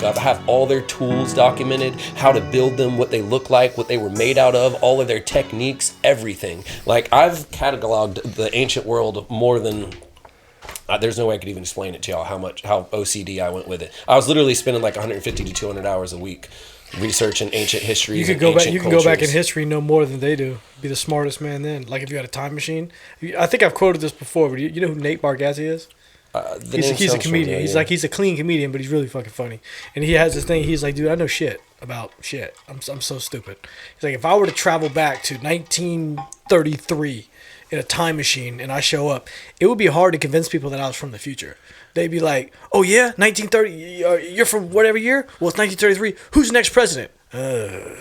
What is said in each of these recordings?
I have all their tools documented, how to build them, what they look like, what they were made out of, all of their techniques, everything. Like, I've cataloged the ancient world more than... there's no way I could even explain it to y'all how OCD I went with it. I was literally spending like 150 to 200 hours a week researching ancient history. You could go back. You can go back in history and know more than they do. Be the smartest man then. Like if you had a time machine. I think I've quoted this before, but you know who Nate Bargatze is? He's a comedian. He's a clean comedian, but he's really fucking funny. And he has this thing. He's like, dude, I know shit about shit. I'm so stupid. He's like, if I were to travel back to 1933 in a time machine and I show up, it would be hard to convince people that I was from the future. They'd be like, oh yeah, 1930, you're from whatever year? Well, it's 1933. Who's the next president? Oh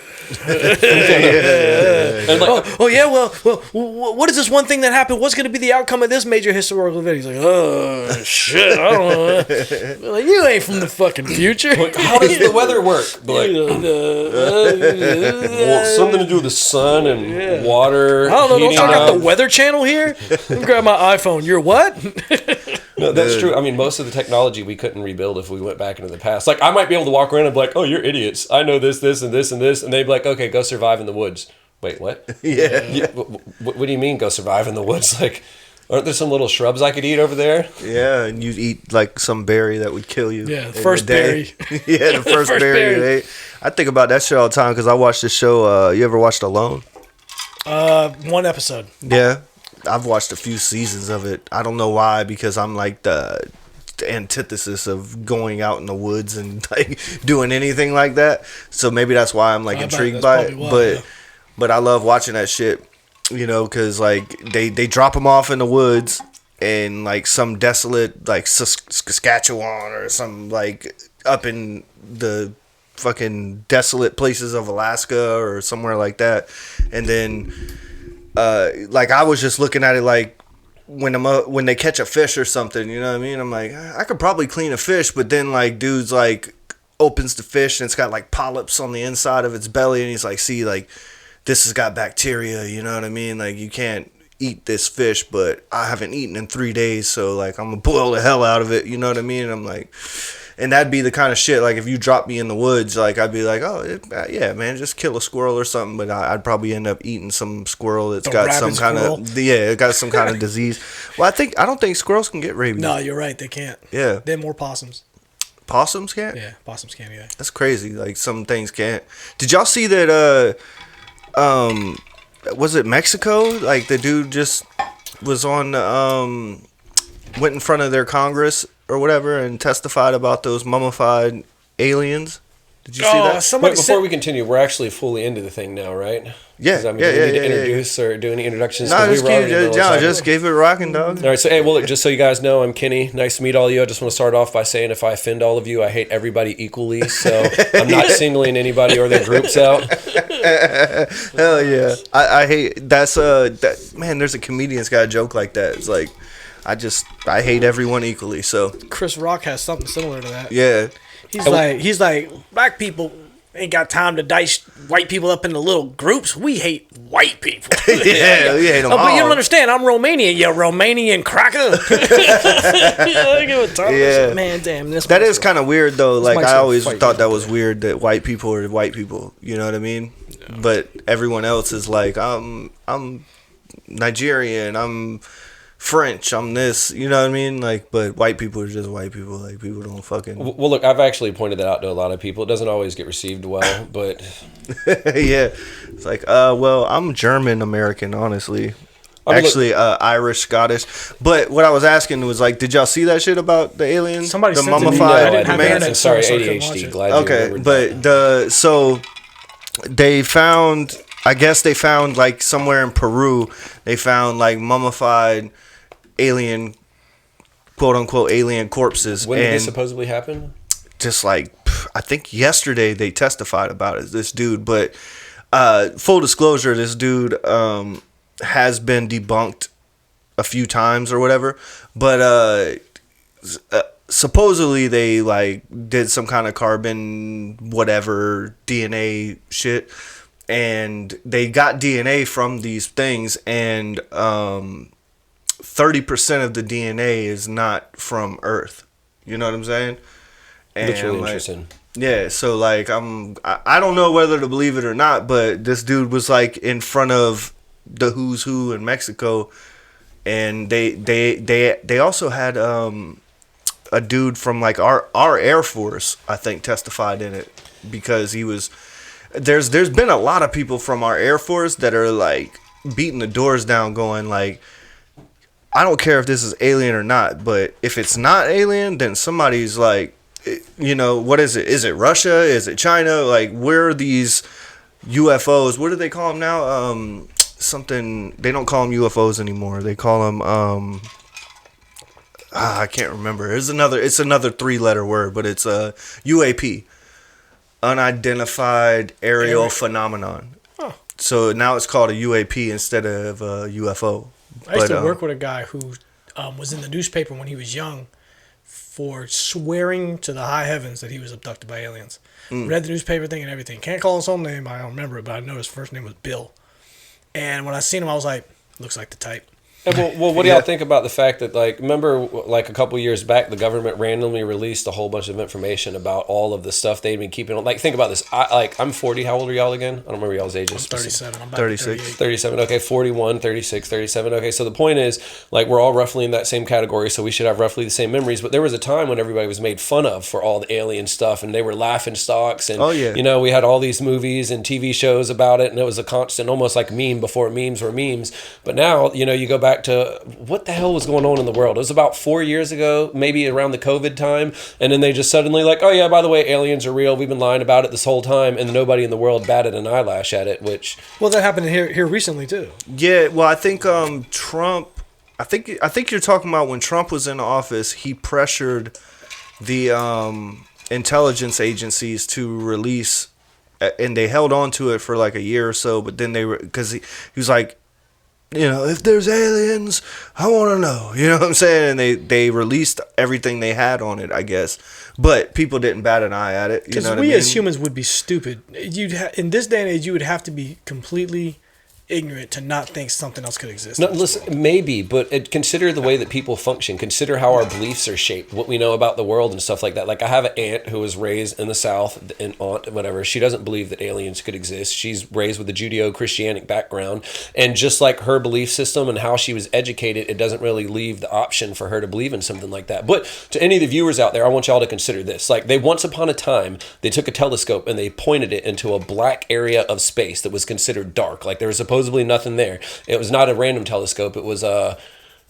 yeah, well, what is this one thing that happened? What's going to be the outcome of this major historical event? He's like, oh shit, I don't know. Like, you ain't from the fucking future. Like, how does the weather work? Like, well, something to do with the sun and water. I don't know. Don't check out the Weather Channel here. Let me grab my iPhone. You're what? No, that's true. I mean, most of the technology we couldn't rebuild if we went back into the past. Like, I might be able to walk around and be like, oh, you're idiots. I know this, and this, and this. And they'd be like, okay, go survive in the woods. Wait, what? Yeah. What do you mean go survive in the woods? Like, aren't there some little shrubs I could eat over there? Yeah, and you'd eat, like, some berry that would kill you. Yeah, the first berry. Yeah, the first berry. I think about that shit all the time because I watched this show. You ever watched Alone? One episode. Yeah. I've watched a few seasons of it. I don't know why, because I'm like the antithesis of going out in the woods and like doing anything like that. So maybe that's why I'm like intrigued by it. But I love watching that shit, you know, because like they drop them off in the woods in like some desolate like Saskatchewan or some like up in the fucking desolate places of Alaska or somewhere like that, and then. Like I was just looking at it like when they catch a fish or something, you know what I mean? I'm like, I could probably clean a fish, but then like dude's like opens the fish and it's got like polyps on the inside of its belly, and he's like, see, like this has got bacteria, you know what I mean? Like you can't eat this fish, but I haven't eaten in 3 days, so like I'm gonna boil the hell out of it, you know what I mean? And I'm like, and that'd be the kind of shit, like if you drop me in the woods, like I'd be like, oh yeah, man, just kill a squirrel or something, but I'd probably end up eating some squirrel that's got some kind of it got some kind of disease. Well, I don't think squirrels can get rabies. No, you're right, they can't. Yeah, they're more possums. Possums can't? Yeah, possums can't. Yeah, that's crazy. Like some things can't. Did y'all see that? Was it Mexico? Like the dude just was on went in front of their Congress or whatever and testified about those mummified aliens. Did you see that? Wait, before we continue, we're actually fully into the thing now, right? Yeah, do we need to introduce or do any introductions? No, just gave it rocking, dog. All right, so hey, well, look, just so you guys know, I'm Kenny. Nice to meet all of you. I just want to start off by saying if I offend all of you, I hate everybody equally. So I'm not singling anybody or their groups out. Hell yeah, I hate man. There's a comedian's got a joke like that. It's like I hate everyone equally. So Chris Rock has something similar to that. Yeah, he's like black people ain't got time to dice white people up into little groups. We hate white people. Yeah, we hate them all. But you don't understand. I'm Romanian, you Romanian cracker. Yeah, man, damn. That is kind of weird though. Like I always thought that was weird that white people are white people. You know what I mean? Yeah. But everyone else is like, I'm Nigerian. I'm French, I'm this, you know what I mean? Like, but white people are just white people. Like, people don't fucking. Well, look, I've actually pointed that out to a lot of people. It doesn't always get received well, but. Yeah, it's like, well, I'm German American, honestly. Irish, Scottish. But what I was asking was like, did y'all see that shit about the aliens? Somebody the sent mummified it to me. man. Sorry, ADHD. Glad you okay, but so they found. I guess they found like somewhere in Peru. They found like mummified alien, quote unquote, alien corpses. When did this supposedly happen? Just like, I think yesterday they testified about it, this dude. But full disclosure, this dude has been debunked a few times or whatever. But supposedly they like did some kind of carbon whatever DNA shit. And they got DNA from these things, and 30% of the DNA is not from Earth. You know what I'm saying? And that's really interesting. Yeah, so like I don't know whether to believe it or not, but this dude was like in front of the who's who in Mexico, and they also had a dude from like our Air Force, I think, testified in it, because he was there's been a lot of people from our Air Force that are like beating the doors down, going like, I don't care if this is alien or not, but if it's not alien, then somebody's like, what is it? Is it Russia? Is it China? Like, where are these UFOs? What do they call them now? Something, they don't call them UFOs anymore. They call them I can't remember. It's another 3-letter word, but it's a UAP, unidentified aerial phenomenon. Oh. So now it's called a UAP instead of a UFO. I used to work with a guy who was in the newspaper when he was young for swearing to the high heavens that he was abducted by aliens. Read the newspaper thing and everything. Can't call his own name. I don't remember it, but I know his first name was Bill. And when I seen him, I was like, looks like the type. Well, what do y'all think about the fact that, like, remember, like, a couple years back, the government randomly released a whole bunch of information about all of the stuff they'd been keeping on? Like, think about this. I'm 40. How old are y'all again? I don't remember y'all's ages. I'm 37. I'm about 36. 37. Okay, 41, 36, 37. Okay, so the point is, like, we're all roughly in that same category, so we should have roughly the same memories. But there was a time when everybody was made fun of for all the alien stuff, and they were laughing stocks. And, we had all these movies and TV shows about it, and it was a constant, almost like meme before memes were memes. But now, you go back to what the hell was going on in the world. It was about 4 years ago, maybe around the COVID time, and then they just suddenly like, oh yeah, by the way, aliens are real. We've been lying about it this whole time, and nobody in the world batted an eyelash at it. Which, well, that happened here recently too. Yeah, well, I think Trump. I think you're talking about when Trump was in office. He pressured the intelligence agencies to release, and they held on to it for like a year or so. But then because he was like, if there's aliens, I want to know. You know what I'm saying? And they released everything they had on it, I guess. But people didn't bat an eye at it. Because we as humans would be stupid. In this day and age, you would have to be completely ignorant to not think something else could exist. No, listen, maybe, but consider the way that people function. Consider how our beliefs are shaped, what we know about the world and stuff like that. Like, I have an aunt who was raised in the South, an aunt, whatever. She doesn't believe that aliens could exist. She's raised with a Judeo-Christianic background, and just like her belief system and how she was educated, it doesn't really leave the option for her to believe in something like that. But to any of the viewers out there, I want y'all to consider this. Like, once upon a time, they took a telescope and they pointed it into a black area of space that was considered dark. Like, there was supposedly nothing there. It was not a random telescope. It was the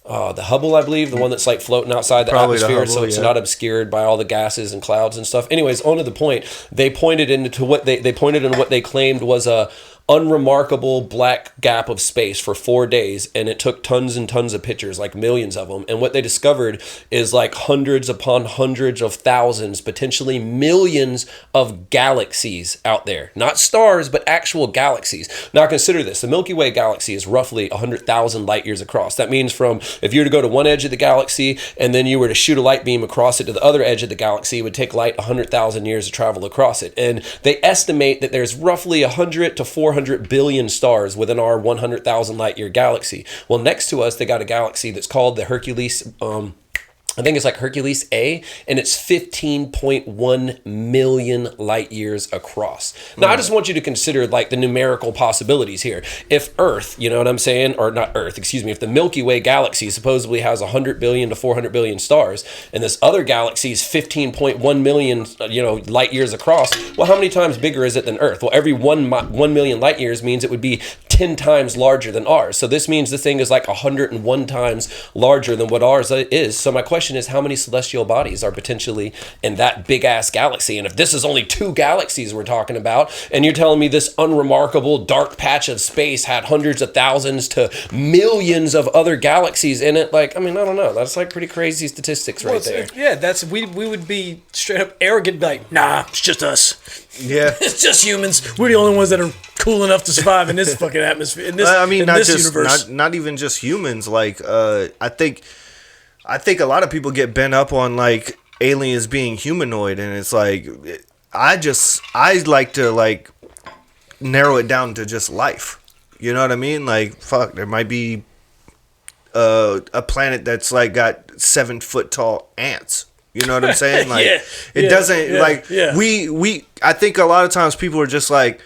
Hubble, I believe, the one that's like floating outside the atmosphere, Hubble, so it's not obscured by all the gases and clouds and stuff. Anyways, on to the point. They pointed into what they pointed in what they claimed was a unremarkable black gap of space for 4 days, and it took tons and tons of pictures, like millions of them. And what they discovered is like hundreds upon hundreds of thousands, potentially millions of galaxies out there. Not stars, but actual galaxies. Now consider this. The Milky Way galaxy is roughly 100,000 light years across. That means from, if you were to go to one edge of the galaxy and then you were to shoot a light beam across it to the other edge of the galaxy, it would take light 100,000 years to travel across it. And they estimate that there's roughly 100 to 400 billion stars within our 100,000 light year galaxy. Well, next to us, they got a galaxy that's called the Hercules, I think it's like Hercules A, and it's 15.1 million light years across. Now, I just want you to consider like the numerical possibilities here. If Earth, you know what I'm saying, or not Earth, excuse me, if the Milky Way galaxy supposedly has 100 billion to 400 billion stars, and this other galaxy is 15.1 million, light years across, well, how many times bigger is it than Earth? Well, every 1 million light years means it would be 10 times larger than ours. So this means the thing is like 101 times larger than what ours is. So my question is, how many celestial bodies are potentially in that big ass galaxy? And if this is only 2 galaxies we're talking about, and you're telling me this unremarkable dark patch of space had hundreds of thousands to millions of other galaxies in it, like, I mean, I don't know. That's like pretty crazy statistics right there. Yeah, we would be straight up arrogant, like, nah, it's just us. Yeah. It's just humans. We're the only ones that are cool enough to survive in this fucking atmosphere, in this, universe. Not even just humans. Like, I think a lot of people get bent up on like aliens being humanoid, and it's like I like to like narrow it down to just life. You know what I mean? Like, fuck, there might be a planet that's like got 7 foot tall ants. You know what I'm saying? Like I think a lot of times people are just like,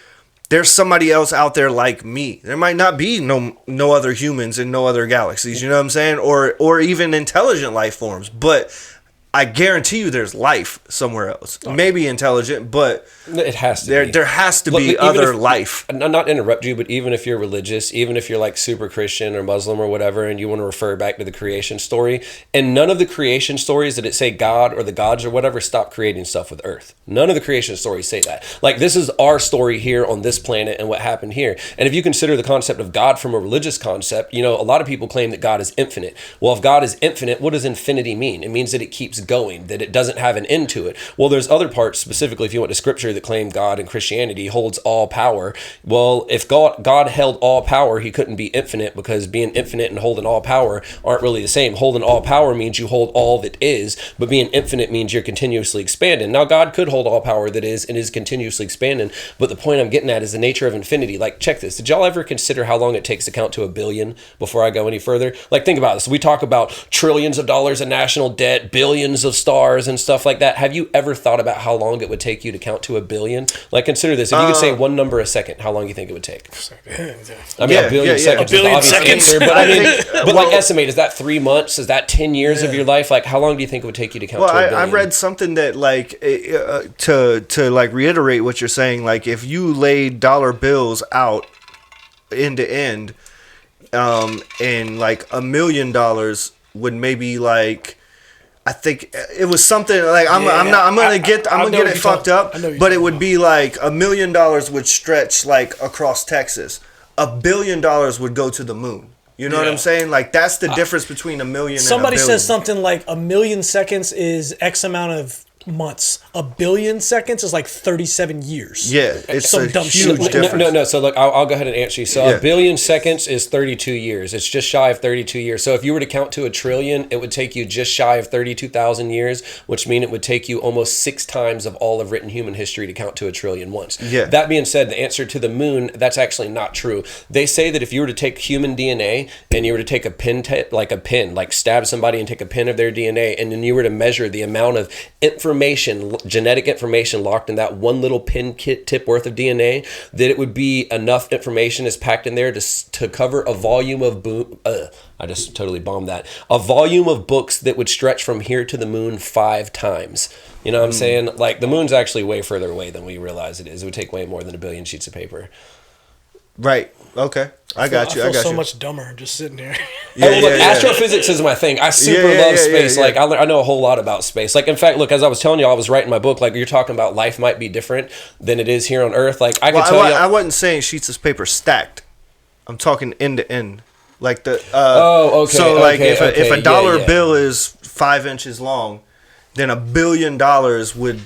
there's somebody else out there like me. There might not be no other humans in no other galaxies, you know what I'm saying? Or even intelligent life forms. But I guarantee you there's life somewhere else. Maybe intelligent, but it has to be. There has to be other life. Not to interrupt you, but even if you're religious, even if you're like super Christian or Muslim or whatever, and you want to refer back to the creation story, and none of the creation stories that it say God or the gods or whatever stop creating stuff with Earth. None of the creation stories say that. Like, this is our story here on this planet and what happened here. And if you consider the concept of God from a religious concept, you know, a lot of people claim that God is infinite. Well, if God is infinite, what does infinity mean? It means that it keeps going, that it doesn't have an end to it. Well, there's other parts, specifically if you went to scripture, that claim God in Christianity holds all power. Well, if God held all power, he couldn't be infinite, because being infinite and holding all power aren't really the same. Holding all power means you hold all that is, but being infinite means you're continuously expanding. Now, God could hold all power that is and is continuously expanding, but the point I'm getting at is the nature of infinity. Like, check this. Did y'all ever consider how long it takes to count to 1 billion before I go any further? Like, think about this. We talk about trillions of dollars in national debt, billions of stars and stuff like that. Have you ever thought about how long it would take you to count to 1 billion? Like, consider this. If you could say one number a second, how long do you think it would take? I mean, 1 billion seconds is the obvious answer, but I mean, but like, estimate, is that 3 months? Is that 10 years of your life? Like, how long do you think it would take you to count to 1 billion? I read something that, like, to like reiterate what you're saying, like, if you laid dollar bills out end to end, and like $1 million would maybe, like, I think it was something like I'm gonna get it fucked up, but it would be like $1 million would stretch like across Texas. $1 billion would go to the moon. You know what I'm saying? Like, that's the difference between a million and somebody a billion. says something like 1 million seconds is X amount of months. 1 billion seconds is like 37 years. Yeah, it's some a dumb huge shit. difference. No. So look, I'll go ahead and answer you. So 1 billion seconds is 32 years. It's just shy of 32 years. So if you were to count to 1 trillion, it would take you just shy of 32,000 years, which means it would take you almost 6 times of all of written human history to count to 1 trillion once. Yeah. That being said, the answer to the moon, that's actually not true. They say that if you were to take human DNA and you were to take a pin, like stab somebody and take a pin of their DNA, and then you were to measure the amount of information, genetic information locked in that one little pin tip worth of DNA, that it would be enough information is packed in there to cover a volume of I just totally bombed that. A volume of books that would stretch from here to the moon 5 times. You know what I'm saying? Like, the moon's actually way further away than we realize it is. It would take way more than 1 billion sheets of paper. Right. Okay. I got you. I feel so much dumber just sitting here. Astrophysics is my thing. I super love space. Like, I know a whole lot about space. Like, in fact, look, as I was telling you, I was writing my book. Like, you're talking about life might be different than it is here on Earth. Like, I wasn't saying sheets of paper stacked. I'm talking end to end. Like the. Okay. So like, if a dollar bill is 5 inches long, then $1 billion would.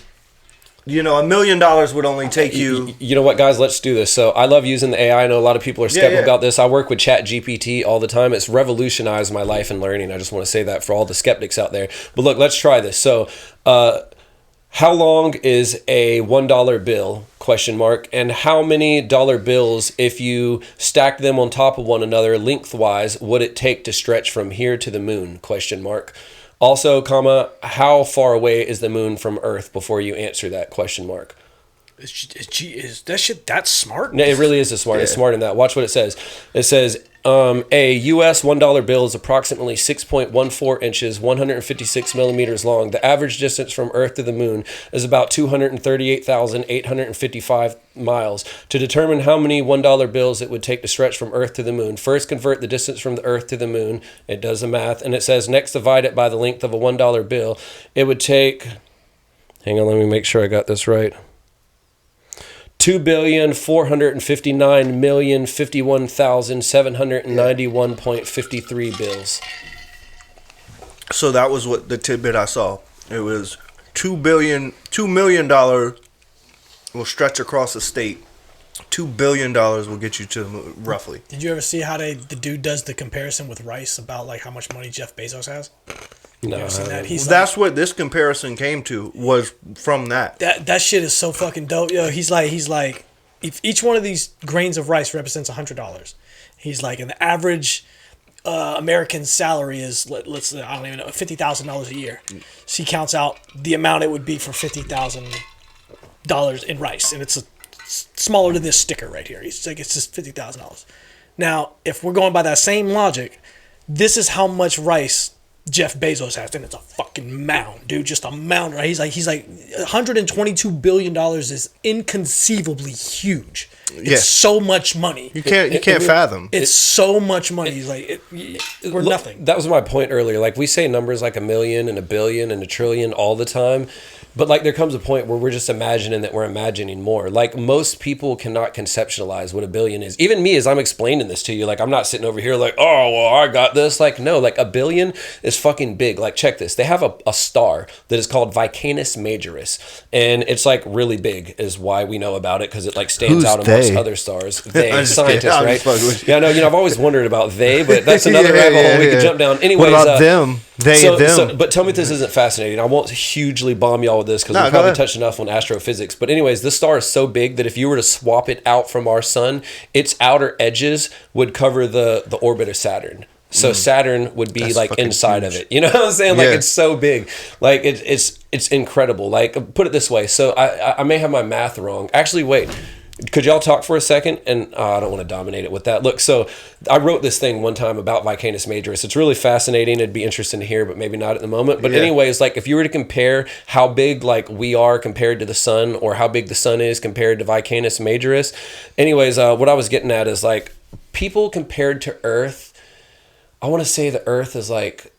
You know, $1 million would only take you. You know what, guys? Let's do this. So I love using the AI. I know a lot of people are skeptical about this. I work with ChatGPT all the time. It's revolutionized my life and learning. I just want to say that for all the skeptics out there. But look, let's try this. So, how long is a $1 bill? ? And how many dollar bills, if you stack them on top of one another lengthwise, would it take to stretch from here to the moon? ? Also, how far away is the moon from Earth before you answer that ? Is that shit that smart? No, it really is smart. It's smarter than that. Watch what it says. It says, a U.S. $1 bill is approximately 6.14 inches, 156 millimeters long. The average distance from Earth to the moon is about 238,855 miles. To determine how many $1 bills it would take to stretch from Earth to the moon, first convert the distance from the Earth to the moon. It does the math, and it says next divide it by the length of a $1 bill. It would take, hang on, let me make sure I got this right. 2,459,051,791.53 bills. So that was what the tidbit I saw. It was $2 million will stretch across the state. $2 billion will get you to the moon, roughly. Did you ever see how the dude does the comparison with rice about like how much money Jeff Bezos has? No, that? That's what this comparison came to, was from that. That shit is so fucking dope. Yo, he's like, if each one of these grains of rice represents $100, he's like, an average American salary is, let's say, I don't even know, $50,000 a year. She counts out the amount it would be for $50,000 in rice, and it's smaller than this sticker right here. It's like it's just $50,000. Now, if we're going by that same logic, this is how much rice Jeff Bezos has, and it's a fucking mound, dude. Just a mound, right? He's like $122 billion is inconceivably huge. It's so much money. You can't fathom. It's so much money. He's like, we're nothing. That was my point earlier. Like, we say numbers like 1 million and 1 billion and 1 trillion all the time. But like there comes a point where we're just imagining that we're imagining more. Like most people cannot conceptualize what 1 billion is. Even me, as I'm explaining this to you, like I'm not sitting over here like, oh, well, I got this. Like, no, like 1 billion is fucking big. Like, check this. They have a star that is called Vicanus Majoris. And it's like really big is why we know about it, because it like stands out amongst other stars. They, scientists, right? Yeah, no, I've always wondered about they, but that's another rabbit hole we could jump down. Anyways, what about them? They and them. But tell me if this isn't fascinating. I won't hugely bomb y'all with this because we probably touched enough on astrophysics. But anyways, this star is so big that if you were to swap it out from our sun, its outer edges would cover the orbit of Saturn. So Saturn would be like inside of it. You know what I'm saying? Like it's so big. Like it's incredible. Like put it this way. So I may have my math wrong. Actually, wait. Could y'all talk for a second? And I don't want to dominate it with that. Look, so I wrote this thing one time about Vicanus Majoris. It's really fascinating. It'd be interesting to hear, but maybe not at the moment. But anyways, like if you were to compare how big like we are compared to the sun, or how big the sun is compared to Vicanus Majoris. Anyways, what I was getting at is like people compared to Earth, I want to say the Earth is like,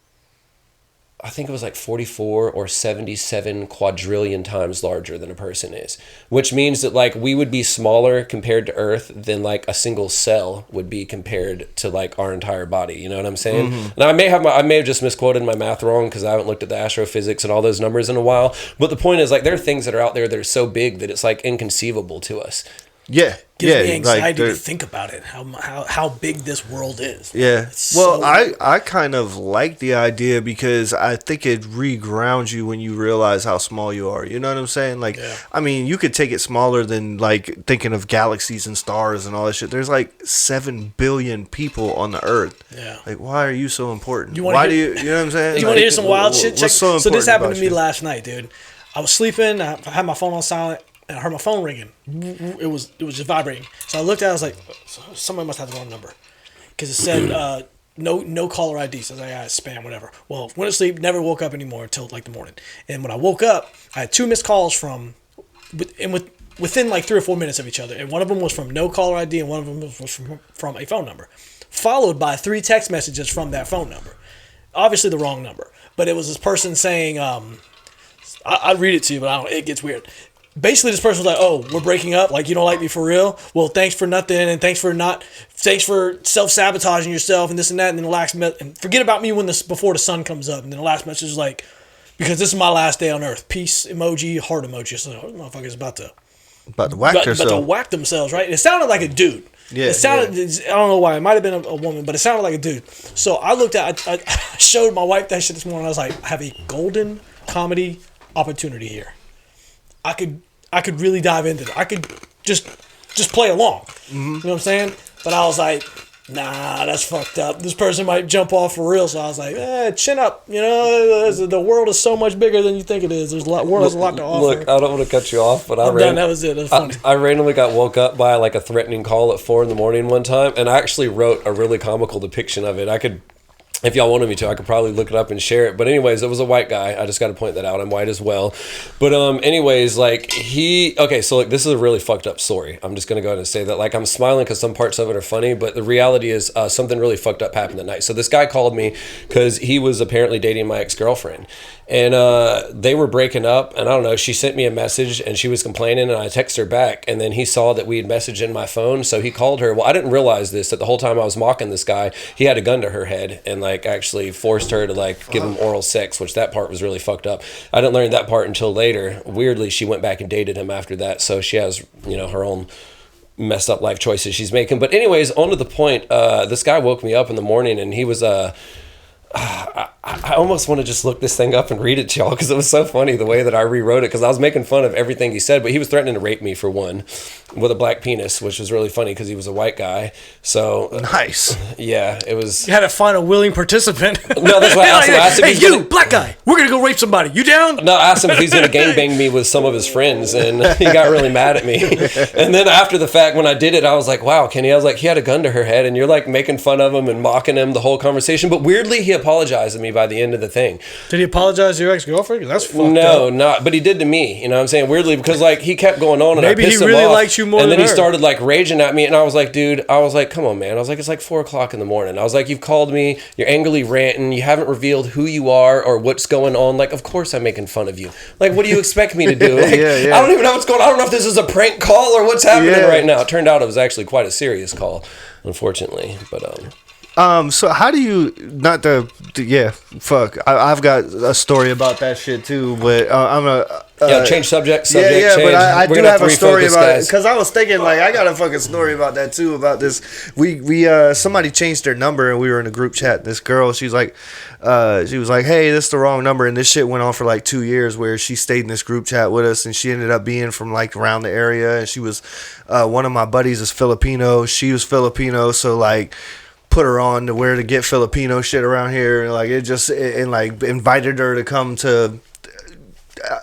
I think it was like 44 or 77 quadrillion times larger than a person is, which means that like we would be smaller compared to Earth than like a single cell would be compared to like our entire body. You know what I'm saying? And I may have just misquoted my math wrong because I haven't looked at the astrophysics and all those numbers in a while. But the point is like there are things that are out there that are so big that it's like inconceivable to us. Yeah. Gives me anxiety to think about it, how big this world is. Yeah. Well, I kind of like the idea because I think it regrounds you when you realize how small you are. You know what I'm saying? Like, I mean, you could take it smaller than like thinking of galaxies and stars and all that shit. There's like 7 billion people on the Earth. Yeah. Like, why are you so important? Why do you know what I'm saying? Do you want to hear some wild shit? So this happened to me last night, dude. I was sleeping. I had my phone on silent. And I heard my phone ringing. It was just vibrating. So I looked at it. I was like, somebody must have the wrong number, because it said no caller ID. So I was like, it's spam, whatever. Well, went to sleep, never woke up anymore until like the morning. And when I woke up, I had 2 missed calls within like 3 or 4 minutes of each other. And one of them was from no caller ID, and one of them was from a phone number, followed by 3 text messages from that phone number. Obviously the wrong number, but it was this person saying, I'll read it to you, but it gets weird. Basically, this person was like, "Oh, we're breaking up. Like, you don't like me for real? Well, thanks for nothing, and thanks for self-sabotaging yourself, and this and that." And then the last and forget about me before the sun comes up. And then the last message is like, "Because this is my last day on Earth. Peace emoji, heart emoji." So the motherfucker's about to whack themselves, right? It sounded like a dude. Yeah, it sounded. Yeah. I don't know why. It might have been a woman, but it sounded like a dude. So I looked at. I showed my wife that shit this morning. I was like, "I have a golden comedy opportunity here. I could really dive into it. I could just play along." You know what I'm saying? But I was like, nah, that's fucked up. This person might jump off for real. So I was like, chin up. You know, the world is so much bigger than you think it is. There's world has a lot to offer. Look, I don't want to cut you off, but that was it. That was funny. I randomly got woke up by like a threatening call at 4 a.m. one time, and I actually wrote a really comical depiction of it. I could. If y'all wanted me to, I could probably look it up and share it. But anyways, it was a white guy. I just got to point that out. I'm white as well. But anyways, like so like this is a really fucked up story. I'm just going to go ahead and say that. Like I'm smiling because some parts of it are funny, but the reality is something really fucked up happened that night. So this guy called me because he was apparently dating my ex-girlfriend. And they were breaking up, and I don't know, she sent me a message and she was complaining, and I texted her back, and then he saw that we had messaged in my phone, so he called her. Well, I didn't realize this, that the whole time I was mocking this guy, he had a gun to her head and like actually forced her to like give him oral sex, which that part was really fucked up. I didn't learn that part until later. Weirdly, she went back and dated him after that, so she has, her own messed up life choices she's making. But anyways, on to the point, this guy woke me up in the morning, and he was I almost want to just look this thing up and read it to y'all because it was so funny the way that I rewrote it because I was making fun of everything he said, but he was threatening to rape me for one with a black penis, which was really funny because he was a white guy. So nice. Yeah, it was. You had to find a willing participant. No, that's why I asked him. Hey, you, black guy, we're gonna go rape somebody. You down? No, I asked him if he's gonna gangbang me with some of his friends, and he got really mad at me. And then after the fact, when I did it, I was like, "Wow, Kenny," I was like, "He had a gun to her head, and you're like making fun of him and mocking him the whole conversation." But weirdly, he apologized to me by the end of the thing. Did he apologize to your ex-girlfriend? That's fucked No, up. not. But he did to me. You know what I'm saying? Weirdly, because like he kept going on, and maybe I pissed he really him off, liked you more. And than then he her. started like raging at me, and I was like, "Dude," I was like, "Come on, man." I was like, "It's like 4:00 in the morning." I was like, "You've called me. You're angrily ranting. You haven't revealed who you are or what's going on. Like, of course I'm making fun of you. Like, what do you expect me to do? Like, I don't even know what's going on. I don't know if this is a prank call or what's happening right now." It turned out it was actually quite a serious call, unfortunately. But so how do you I've got a story about that shit too, but I'm a change subject. Yeah, change. but I do have a story about guys. it because I was thinking like I got a fucking story about that too. About this, we somebody changed their number and we were in a group chat. This girl, she was like, "Hey, this is the wrong number," and this shit went on for like 2 years where she stayed in this group chat with us, and she ended up being from like around the area, and she was one of my buddies is Filipino. She was Filipino, so like. Put her on to where to get Filipino shit around here, and like and like invited her to come to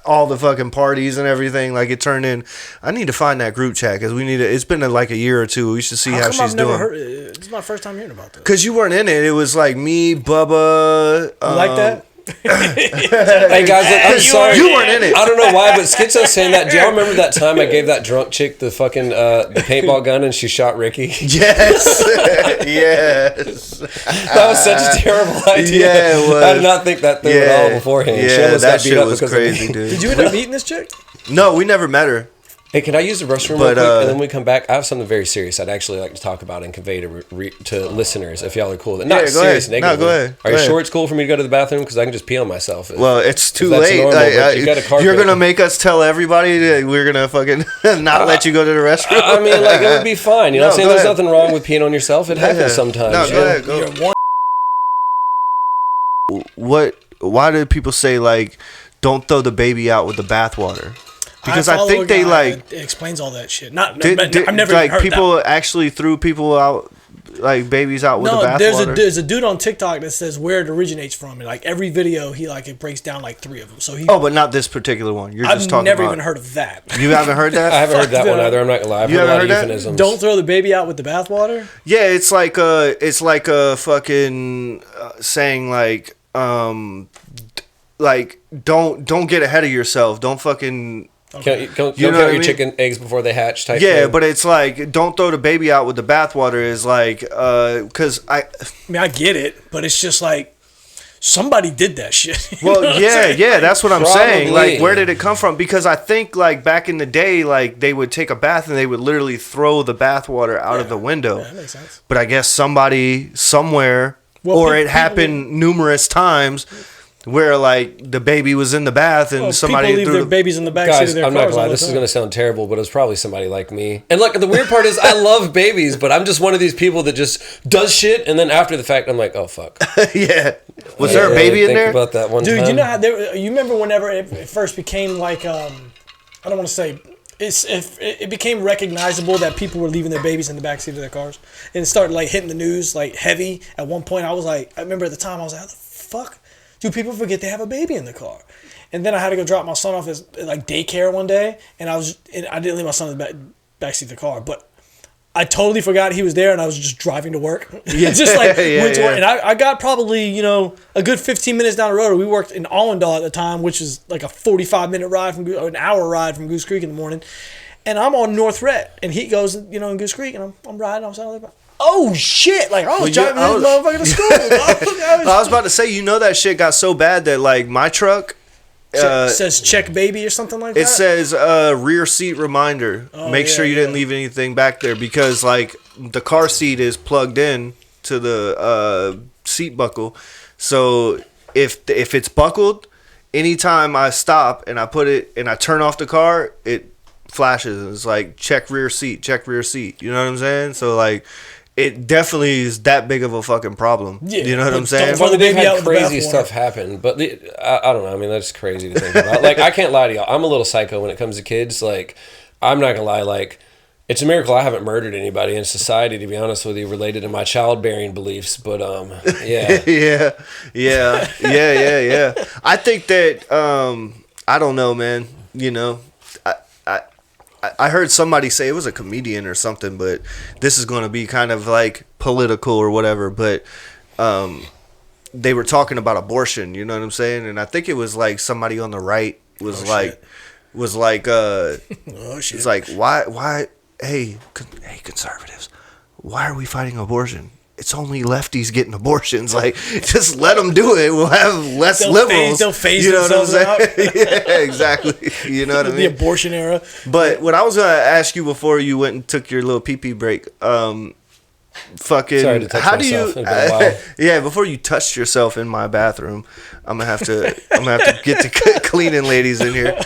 all the fucking parties and everything. Like it turned in. I need to find that group chat because we need to. It's been like a year or two. We should see how she's doing. It's my first time hearing about this. Because you weren't in it. It was like me, Bubba. You like that? Hey guys, look, I'm sorry. You weren't in it. I don't know why, but Schizo's saying that. Do y'all remember that time I gave that drunk chick the fucking the paintball gun and she shot Ricky? Yes. Yes. That was such a terrible idea. Yeah, it was. I did not think that through at all beforehand. She almost that got beat shit up was because crazy, of me. dude. Did you end up meeting this chick? No, we never met her. Hey, can I use the restroom real quick? And then we come back. I have something very serious I'd actually like to talk about and convey to listeners if y'all are cool. Not serious, negative. No, go ahead. Are you sure it's cool for me to go to the bathroom? Because I can just pee on myself. Well, it's too late. You're going to make us tell everybody that we're going to fucking not let you go to the restroom? I mean, like, it would be fine. You know what I'm saying? There's nothing wrong with peeing on yourself. It happens sometimes. No, go ahead. Why do people say, like, don't throw the baby out with the bathwater? Because I think they like it explains all that shit. I've like never even heard people that. Actually threw people out, like babies out with the bathwater. There's a dude on TikTok that says where it originates from, and like every video he like it breaks down like 3 of them. So but not this particular one. You're just talking about. I've never even heard of that. You haven't heard that? I haven't heard that one either. I'm not gonna lie. I've heard a lot of euphemisms. Don't throw the baby out with the bathwater. Yeah, it's like a fucking saying like don't get ahead of yourself. Don't fucking. Okay. Don't count your chicken eggs before they hatch type thing. But it's like don't throw the baby out with the bathwater is like because I mean I get it, but it's just like somebody did that shit. Well, that's what I'm saying. Like where did it come from? Because I think like back in the day, like they would take a bath and they would literally throw the bathwater out of the window. Yeah, that makes sense. But I guess somebody somewhere it happened numerous times. Where like the baby was in the bath and somebody people leave their babies in the back seat of their cars. I'm not gonna lie, this is gonna sound terrible, but it was probably somebody like me. And look, the weird part is I love babies, but I'm just one of these people that just does shit, and then after the fact, I'm like, oh fuck. Yeah. Was there a baby in there? About that one Dude, time. you know how you remember whenever it first became like I don't want to say. It became recognizable that people were leaving their babies in the backseat of their cars, and it started like hitting the news like heavy. At one point, I remember at the time I was like, how the fuck do people forget they have a baby in the car? And then I had to go drop my son off at like daycare one day, and I didn't leave my son in the backseat of the car, but I totally forgot he was there, and I was just driving to work. Just like went to work, and I got probably a good 15 minutes down the road. We worked in Allendale at the time, which is like a 45-minute ride an hour ride from Goose Creek in the morning. And I'm on North Rhett, and he goes in Goose Creek, and I'm riding. I'm saying like, oh shit! Like I was driving this motherfucker to school. I was about to say, that shit got so bad that like my truck. Says check baby or something like that. It says rear seat reminder. Make sure you didn't leave anything back there because like the car seat is plugged in to the seat buckle. So if it's buckled, anytime I stop and I put it and I turn off the car, it flashes. It's like check rear seat. You know what I'm saying? So like it definitely is that big of a fucking problem. Yeah, you know what I'm saying? Well, they've had crazy stuff happen, but I don't know. I mean, that's crazy to think about. Like, I can't lie to y'all. I'm a little psycho when it comes to kids. Like, I'm not gonna lie. Like, it's a miracle I haven't murdered anybody in society, to be honest with you, related to my childbearing beliefs. But yeah, yeah. I think that I don't know, man. You know, I heard somebody say, it was a comedian or something, but this is going to be kind of like political or whatever, but they were talking about abortion, you know what I'm saying? And I think it was like somebody on the right was it's like, why, hey, conservatives, why are we fighting abortion? It's only lefties getting abortions. Like, just let them do it. We'll have less liberals. They'll phase you know themselves what I'm saying? Yeah, exactly. You know what I mean? The abortion era. But what I was going to ask you before you went and took your little pee-pee break, fucking, sorry to touch how myself. do you? It's been a while. Yeah, before you touched yourself in my bathroom, I'm gonna have to get to cleaning ladies in here.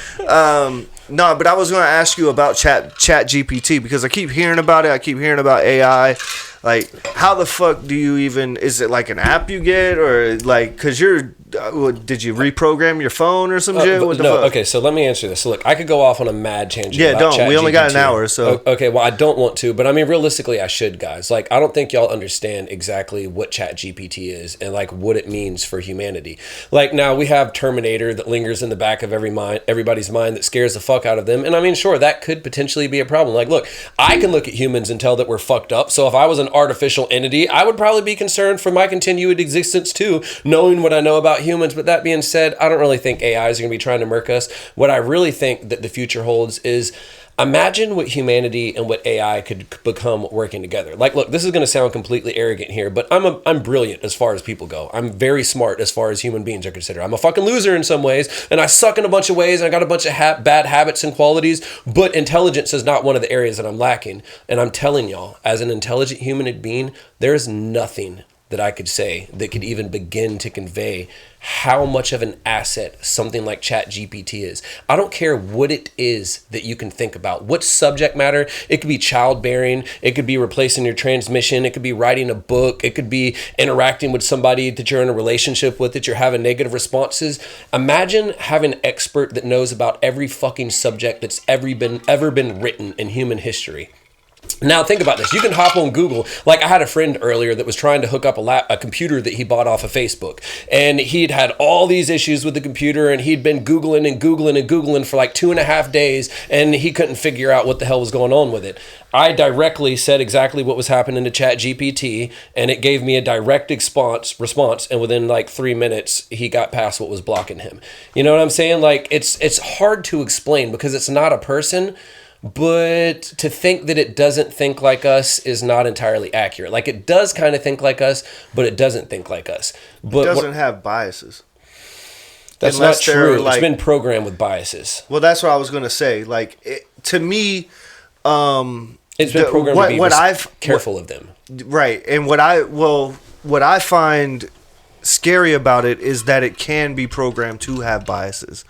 No, but I was going to ask you about Chat GPT because I keep hearing about it. I keep hearing about AI. Like, how the fuck do you even? Is it like an app you get, or like, because you're? Did you reprogram your phone or some shit? What the fuck? Okay, so let me answer this. So look, I could go off on a mad tangent. Yeah, about don't. We only got an hour, so. Okay, well, I don't want to, but I mean, realistically, I should, guys. Like, I don't think y'all understand exactly what Chat GPT is and like what it means for humanity. Like, now we have Terminator that lingers in the back of everybody's mind that scares the fuck out of them, and I mean, sure, that could potentially be a problem. Like, look, I can look at humans and tell that we're fucked up. So if I was an artificial entity, I would probably be concerned for my continued existence too, knowing what I know about humans. But that being said, I don't really think AI is going to be trying to murk us. What I really think that the future holds is, imagine what humanity and what AI could become working together. Like, look, this is going to sound completely arrogant here, but I'm brilliant as far as people go. I'm very smart as far as human beings are considered. I'm a fucking loser in some ways, and I suck in a bunch of ways, and I got a bunch of bad habits and qualities, but intelligence is not one of the areas that I'm lacking. And I'm telling y'all, as an intelligent human being, there is nothing that I could say that could even begin to convey how much of an asset something like Chat GPT is. I don't care what it is that you can think about, what subject matter. It could be childbearing, it could be replacing your transmission, it could be writing a book, it could be interacting with somebody that you're in a relationship with that you're having negative responses. Imagine having an expert that knows about every fucking subject that's ever been written in human history. Now think about this. You can hop on Google. Like, I had a friend earlier that was trying to hook up a computer that he bought off of Facebook, and he'd had all these issues with the computer, and he'd been Googling for like 2.5 days, and he couldn't figure out what the hell was going on with it. I directly said exactly what was happening to Chat GPT, and it gave me a direct response, and within like 3 minutes, he got past what was blocking him. You know what I'm saying? Like, it's hard to explain because it's not a person. But to think that it doesn't think like us is not entirely accurate. Like, it does kind of think like us, but it doesn't think like us. But it doesn't have biases. That's not true. Like, it's been programmed with biases. Well, that's what I was going to say. Like, to me, it's been programmed to be careful of them. Right. And what I find scary about it is that it can be programmed to have biases.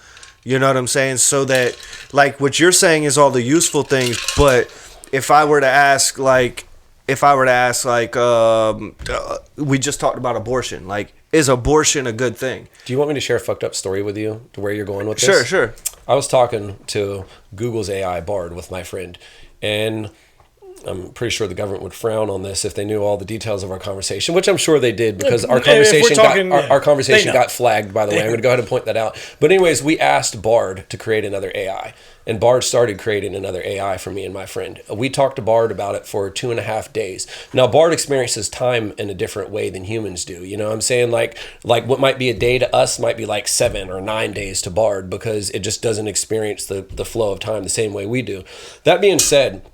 You know what I'm saying? So that, like, what you're saying is all the useful things, but if I were to ask, we just talked about abortion. Like, is abortion a good thing? Do you want me to share a fucked up story with you to where you're going with this? Sure. I was talking to Google's AI Bard with my friend, and I'm pretty sure the government would frown on this if they knew all the details of our conversation, which I'm sure they did because our conversation got flagged, by the way. I'm going to go ahead and point that out. But anyways, we asked Bard to create another AI, and Bard started creating another AI for me and my friend. We talked to Bard about it for 2.5 days. Now, Bard experiences time in a different way than humans do. You know what I'm saying? Like what might be a day to us might be like 7 or 9 days to Bard because it just doesn't experience the flow of time the same way we do. That being said,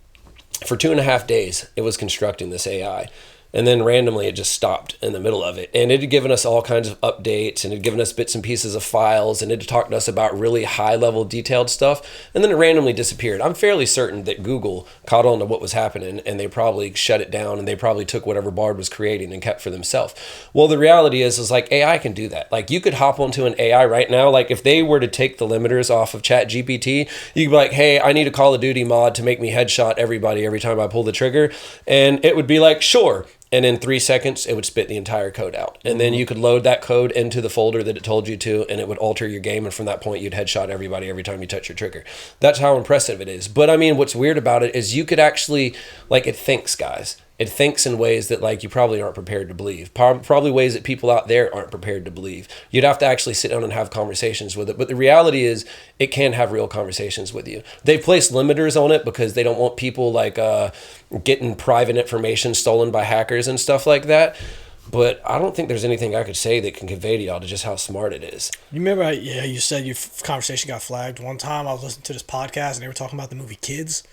for 2.5 days, it was constructing this AI. And then randomly it just stopped in the middle of it. And it had given us all kinds of updates, and it had given us bits and pieces of files, and it had talked to us about really high level detailed stuff. And then it randomly disappeared. I'm fairly certain that Google caught on to what was happening, and they probably shut it down, and they probably took whatever Bard was creating and kept for themselves. Well, the reality is like AI can do that. Like you could hop onto an AI right now. Like if they were to take the limiters off of ChatGPT, you could be like, hey, I need a Call of Duty mod to make me headshot everybody every time I pull the trigger. And it would be like, sure. And in 3 seconds, it would spit the entire code out. And then you could load that code into the folder that it told you to, and it would alter your game. And from that point, you'd headshot everybody every time you touch your trigger. That's how impressive it is. But I mean, what's weird about it is you could actually, like, it thinks, guys. It thinks in ways that, like, you probably aren't prepared to believe. Probably ways that people out there aren't prepared to believe. You'd have to actually sit down and have conversations with it. But the reality is, it can have real conversations with you. They place limiters on it because they don't want people, like, getting private information stolen by hackers and stuff like that. But I don't think there's anything I could say that can convey to y'all to just how smart it is. You remember, you said your conversation got flagged. One time I was listening to this podcast, and they were talking about the movie Kids.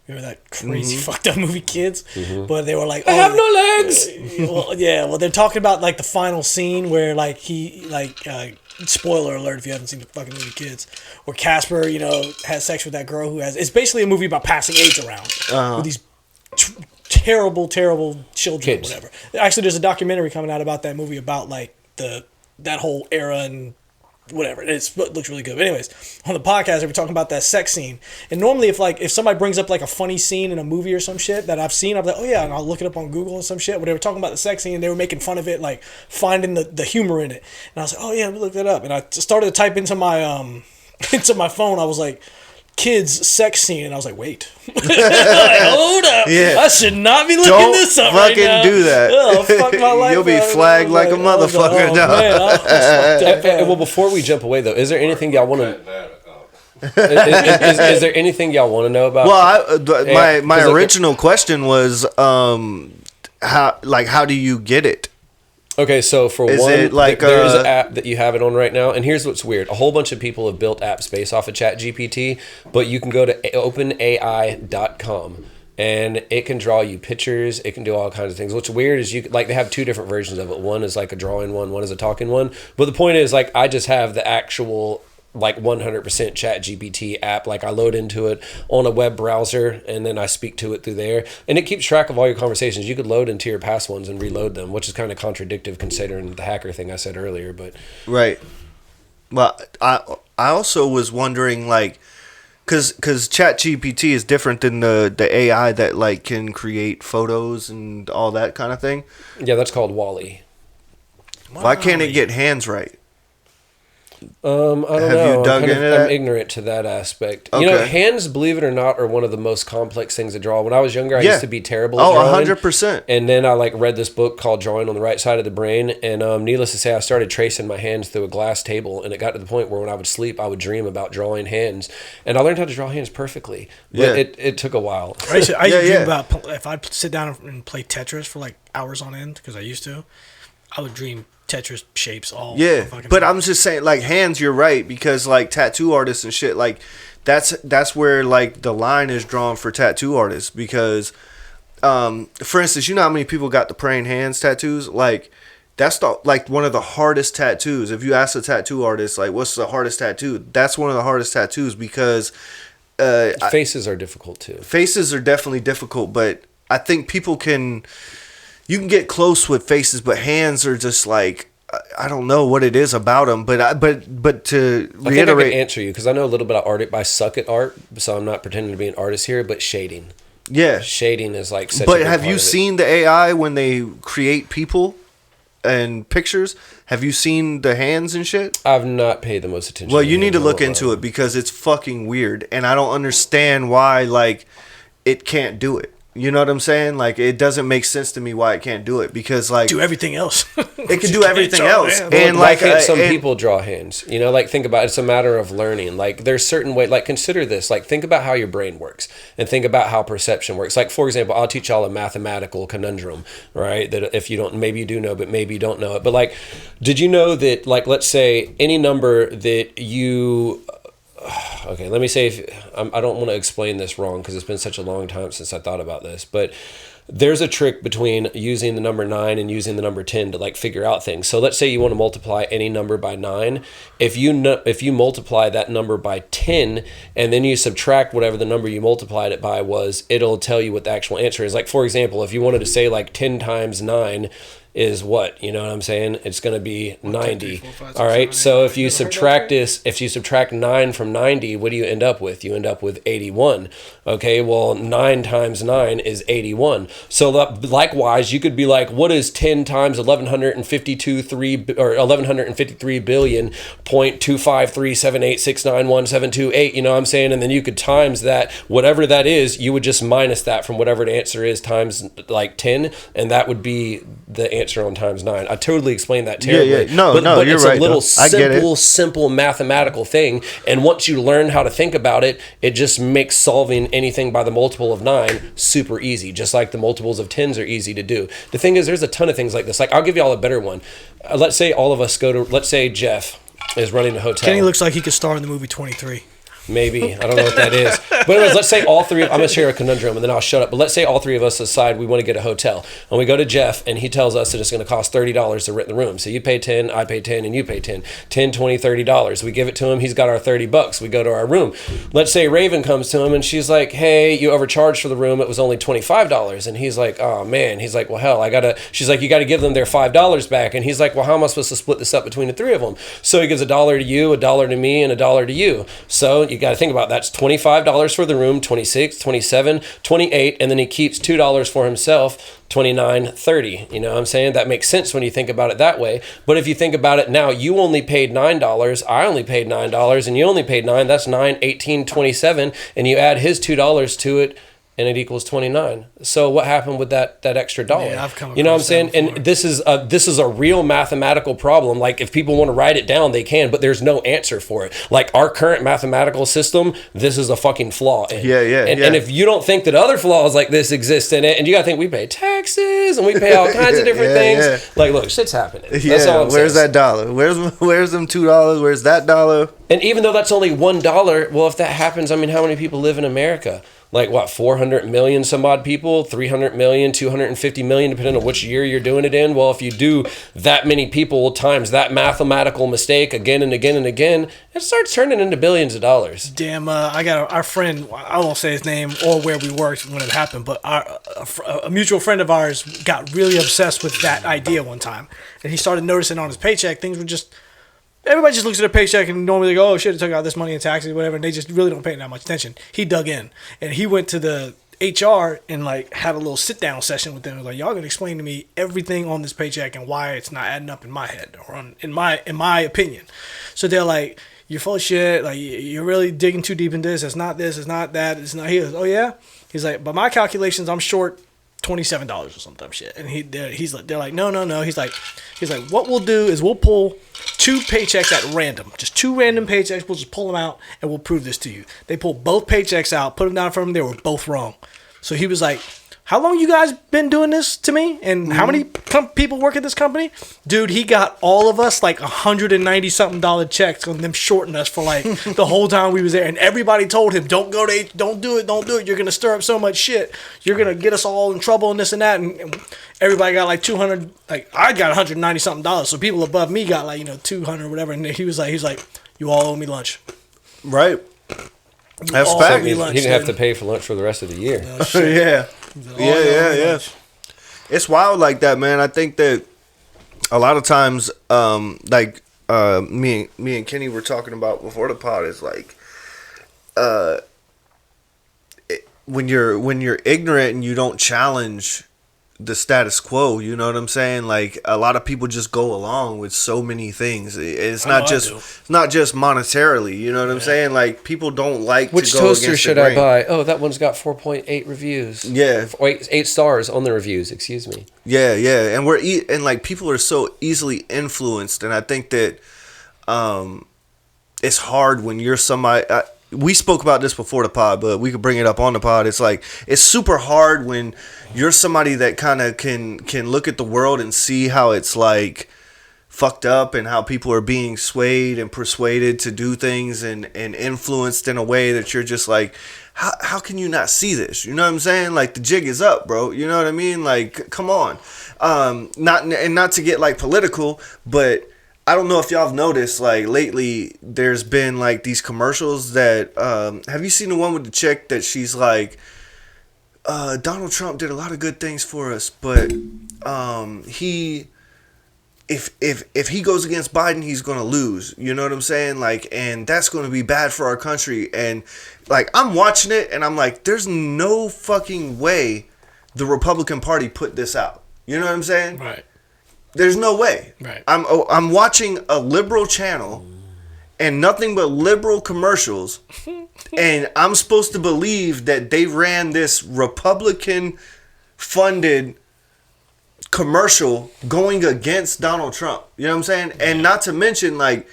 Remember that crazy fucked up movie Kids? But they were like, I have no legs! Well, they're talking about, like, the final scene where, like, spoiler alert if you haven't seen the fucking movie Kids, where Casper, has sex with that girl who has... It's basically a movie about passing AIDS around with these terrible children Kids. Or whatever. Actually, there's a documentary coming out about that movie about, like, that whole era and... whatever. It looks really good. But anyways, on the podcast, they were talking about that sex scene. And normally, if somebody brings up like a funny scene in a movie or some shit that I've seen, I'm like, oh yeah, and I'll look it up on Google and some shit. But they were talking about the sex scene, and they were making fun of it, like finding the humor in it. And I was like, oh yeah, let me look that up. And I started to type into my phone. I was like, Kids sex scene, and I was like, wait, like, hold up, I should not be looking this up right now. Don't fucking do that. Oh, fuck my life. You'll be flagged like a motherfucker. Oh, man, well, before we jump away though, is there anything y'all want to? Is there anything y'all want to know about? Well, my original question was, how do you get it? Okay, so for one, there is an app that you have it on right now, and here's what's weird. A whole bunch of people have built apps based off of ChatGPT, but you can go to openai.com, and it can draw you pictures, it can do all kinds of things. What's weird is they have two different versions of it. One is like a drawing one is a talking one. But the point is, like, I just have the actual... like 100% ChatGPT app. Like I load into it on a web browser and then I speak to it through there, and it keeps track of all your conversations. You could load into your past ones and reload them, which is kind of contradictive considering the hacker thing I said earlier. But right. Well, I also was wondering, like, because ChatGPT is different than the AI that like can create photos and all that kind of thing. Yeah, that's called Wall-E. Why can't it get hands right? I don't know. You dug into that? I'm ignorant to that aspect. Okay. Hands, believe it or not, are one of the most complex things to draw. When I was younger, I used to be terrible at drawing. 100%. And then I read this book called Drawing on the Right Side of the Brain, and needless to say, I started tracing my hands through a glass table, and it got to the point where when I would sleep, I would dream about drawing hands, and I learned how to draw hands perfectly. But it took a while. I used to dream about, if I'd sit down and play Tetris for like hours on end, because I used to, I would dream Tetris shapes all but I'm just saying, like, hands, you're right, because like tattoo artists and shit, like that's where like the line is drawn for tattoo artists, because for instance, you know how many people got the praying hands tattoos? Like that's one of the hardest tattoos. If you ask a tattoo artist, like, what's the hardest tattoo, that's one of the hardest tattoos, because faces are difficult too. Faces are definitely difficult, but I think you can get close with faces, but hands are just like, I don't know what it is about them. But to reiterate, I think I can answer you because I know a little bit of art. I suck at art, so I'm not pretending to be an artist here. But shading, shading is like such. But a big have you seen the AI when they create people and pictures? Have you seen the hands and shit? I've not paid the most attention. Well, you need to look into it, because it's fucking weird, and I don't understand why like it can't do it. You know what I'm saying? Like, it doesn't make sense to me why it can't do it, because like do everything else. It can do everything else. And like some people draw hands. Like, think about it, it's a matter of learning. Like, there's certain way. Like, consider this. Like, think about how your brain works, and think about how perception works. Like, for example, I'll teach y'all a mathematical conundrum, right? That if you don't, maybe you do know, but maybe you don't know it. But like, did you know that, like, let's say any number that you okay, let me say, I don't want to explain this wrong because it's been such a long time since I thought about this, but there's a trick between using the number 9 and using the number 10 to like figure out things. So let's say you want to multiply any number by 9. If you multiply that number by 10 and then you subtract whatever the number you multiplied it by was, it'll tell you what the actual answer is. Like, for example, if you wanted to say like 10 times 9 is what, you know what I'm saying? It's going to be 90. 3, 4, 5, 6, all right. 7, so if you subtract 9 from 90, what do you end up with? You end up with 81. Okay. Well, 9 times 9 is 81. So likewise, you could be like, what is 10 times 1153 billion 0.25378691728? You know what I'm saying? And then you could times that, whatever that is, you would just minus that from whatever the answer is times like 10. And that would be the answer on times 9. I totally explained that terribly. Yeah. No, but you're it's right. A little simple mathematical thing. And once you learn how to think about it, it just makes solving anything by the multiple of 9 super easy. Just like the multiples of 10s are easy to do. The thing is, there's a ton of things like this. Like, I'll give y'all a better one. Let's say all of us let's say Jeff is running a hotel. Kenny looks like he could star in the movie 23. Maybe. I don't know what that is. But anyways, let's say all three I'm going to share a conundrum and then I'll shut up. But let's say all three of us decide we want to get a hotel. And we go to Jeff and he tells us that it's going to cost $30 to rent the room. So you pay 10, I pay 10, and you pay 10. 10, 20, $30. We give it to him. He's got our $30. We go to our room. Let's say Raven comes to him and she's like, hey, you overcharged for the room. It was only $25. And he's like, oh man. He's like, well, hell, she's like, you got to give them their $5 back. And he's like, well, how am I supposed to split this up between the three of them? So he gives $1 to you, $1 to me, and $1 to you. So you got to think about that. That's $25 for the room, 26, 27, 28, and then he keeps $2 for himself, 29, 30. You know what I'm saying? That makes sense when you think about it that way. But if you think about it now, you only paid $9, I only paid $9, and you only paid 9. That's 9, 18, 27, and you add his $2 to it, and it equals 29. So what happened with that extra dollar? Yeah, I've come across, you know what I'm saying? And this is a real mathematical problem. Like, if people want to write it down, they can, but there's no answer for it. Like, our current mathematical system, this is a fucking flaw in. And if you don't think that other flaws like this exist in it, and you got to think we pay taxes and we pay all kinds of different things. Like, look, shit's happening. That's all I'm saying. Where's that dollar? Where's them $2? Where's that dollar? And even though that's only $1, well, if that happens, I mean, how many people live in America? Like, what, 400 million some odd people, 300 million, 250 million, depending on which year you're doing it in. Well, if you do that many people times that mathematical mistake again and again and again, it starts turning into billions of dollars. Damn, I got our friend, I won't say his name or where we worked when it happened, but a mutual friend of ours got really obsessed with that idea one time. And he started noticing on his paycheck, things were just... Everybody just looks at their paycheck and normally they go, oh shit, I took out this money in taxes, whatever, and they just really don't pay that much attention. He dug in and he went to the HR and like had a little sit down session with them. Like, y'all gonna explain to me everything on this paycheck and why it's not adding up in my head or in my opinion. So they're like, you're full of shit. Like, you're really digging too deep in this. It's not this. It's not that. It's not. He goes, oh yeah. He's like, but my calculations, I'm short $27 or some dumb shit. And they're like, no. He's like, what we'll do is we'll pull 2 paychecks at random, just 2 random paychecks. We'll just pull them out and we'll prove this to you. They pulled both paychecks out, put them down for him. They were both wrong. So he was like, how long you guys been doing this to me? And how many people work at this company? Dude, he got all of us like $190-something checks on them shorting us for like the whole time we was there. And everybody told him, don't do it. Don't do it. You're going to stir up so much shit. You're going to get us all in trouble and this and that. And everybody got like 200, like I got $190-something. So people above me got like, 200 or whatever. And he was like, you all owe me lunch. Right. That's fact. He didn't have to pay for lunch for the rest of the year. Yeah. Yeah. It's wild like that, man. I think that a lot of times, me and Kenny were talking about before the pod is like, when you're ignorant and you don't challenge the status quo, you know what I'm saying? Like, a lot of people just go along with so many things. It's not just monetarily, you know what I'm saying? Like, people don't like which to go against toaster should I buy? Oh, that one's got 4.8 reviews. Yeah. 8 stars on the reviews, excuse me. Yeah. And like people are so easily influenced, and I think that it's hard when you're somebody we spoke about this before the pod, but we could bring it up on the pod. It's like, it's super hard when you're somebody that kind of can look at the world and see how it's like fucked up and how people are being swayed and persuaded to do things and influenced in a way that you're just like, how can you not see this? You know what I'm saying? Like, the jig is up, bro. You know what I mean? Like, come on. Not to get like political, but I don't know if y'all have noticed, like, lately there's been like these commercials that have you seen the one with the chick that she's like, Donald Trump did a lot of good things for us, but he if he goes against Biden, he's going to lose. You know what I'm saying? Like, and that's going to be bad for our country. And like, I'm watching it and I'm like, there's no fucking way the Republican Party put this out. You know what I'm saying? Right. There's no way. Right. I'm watching a liberal channel and nothing but liberal commercials, and I'm supposed to believe that they ran this Republican funded commercial going against Donald Trump. You know what I'm saying? And not to mention, like,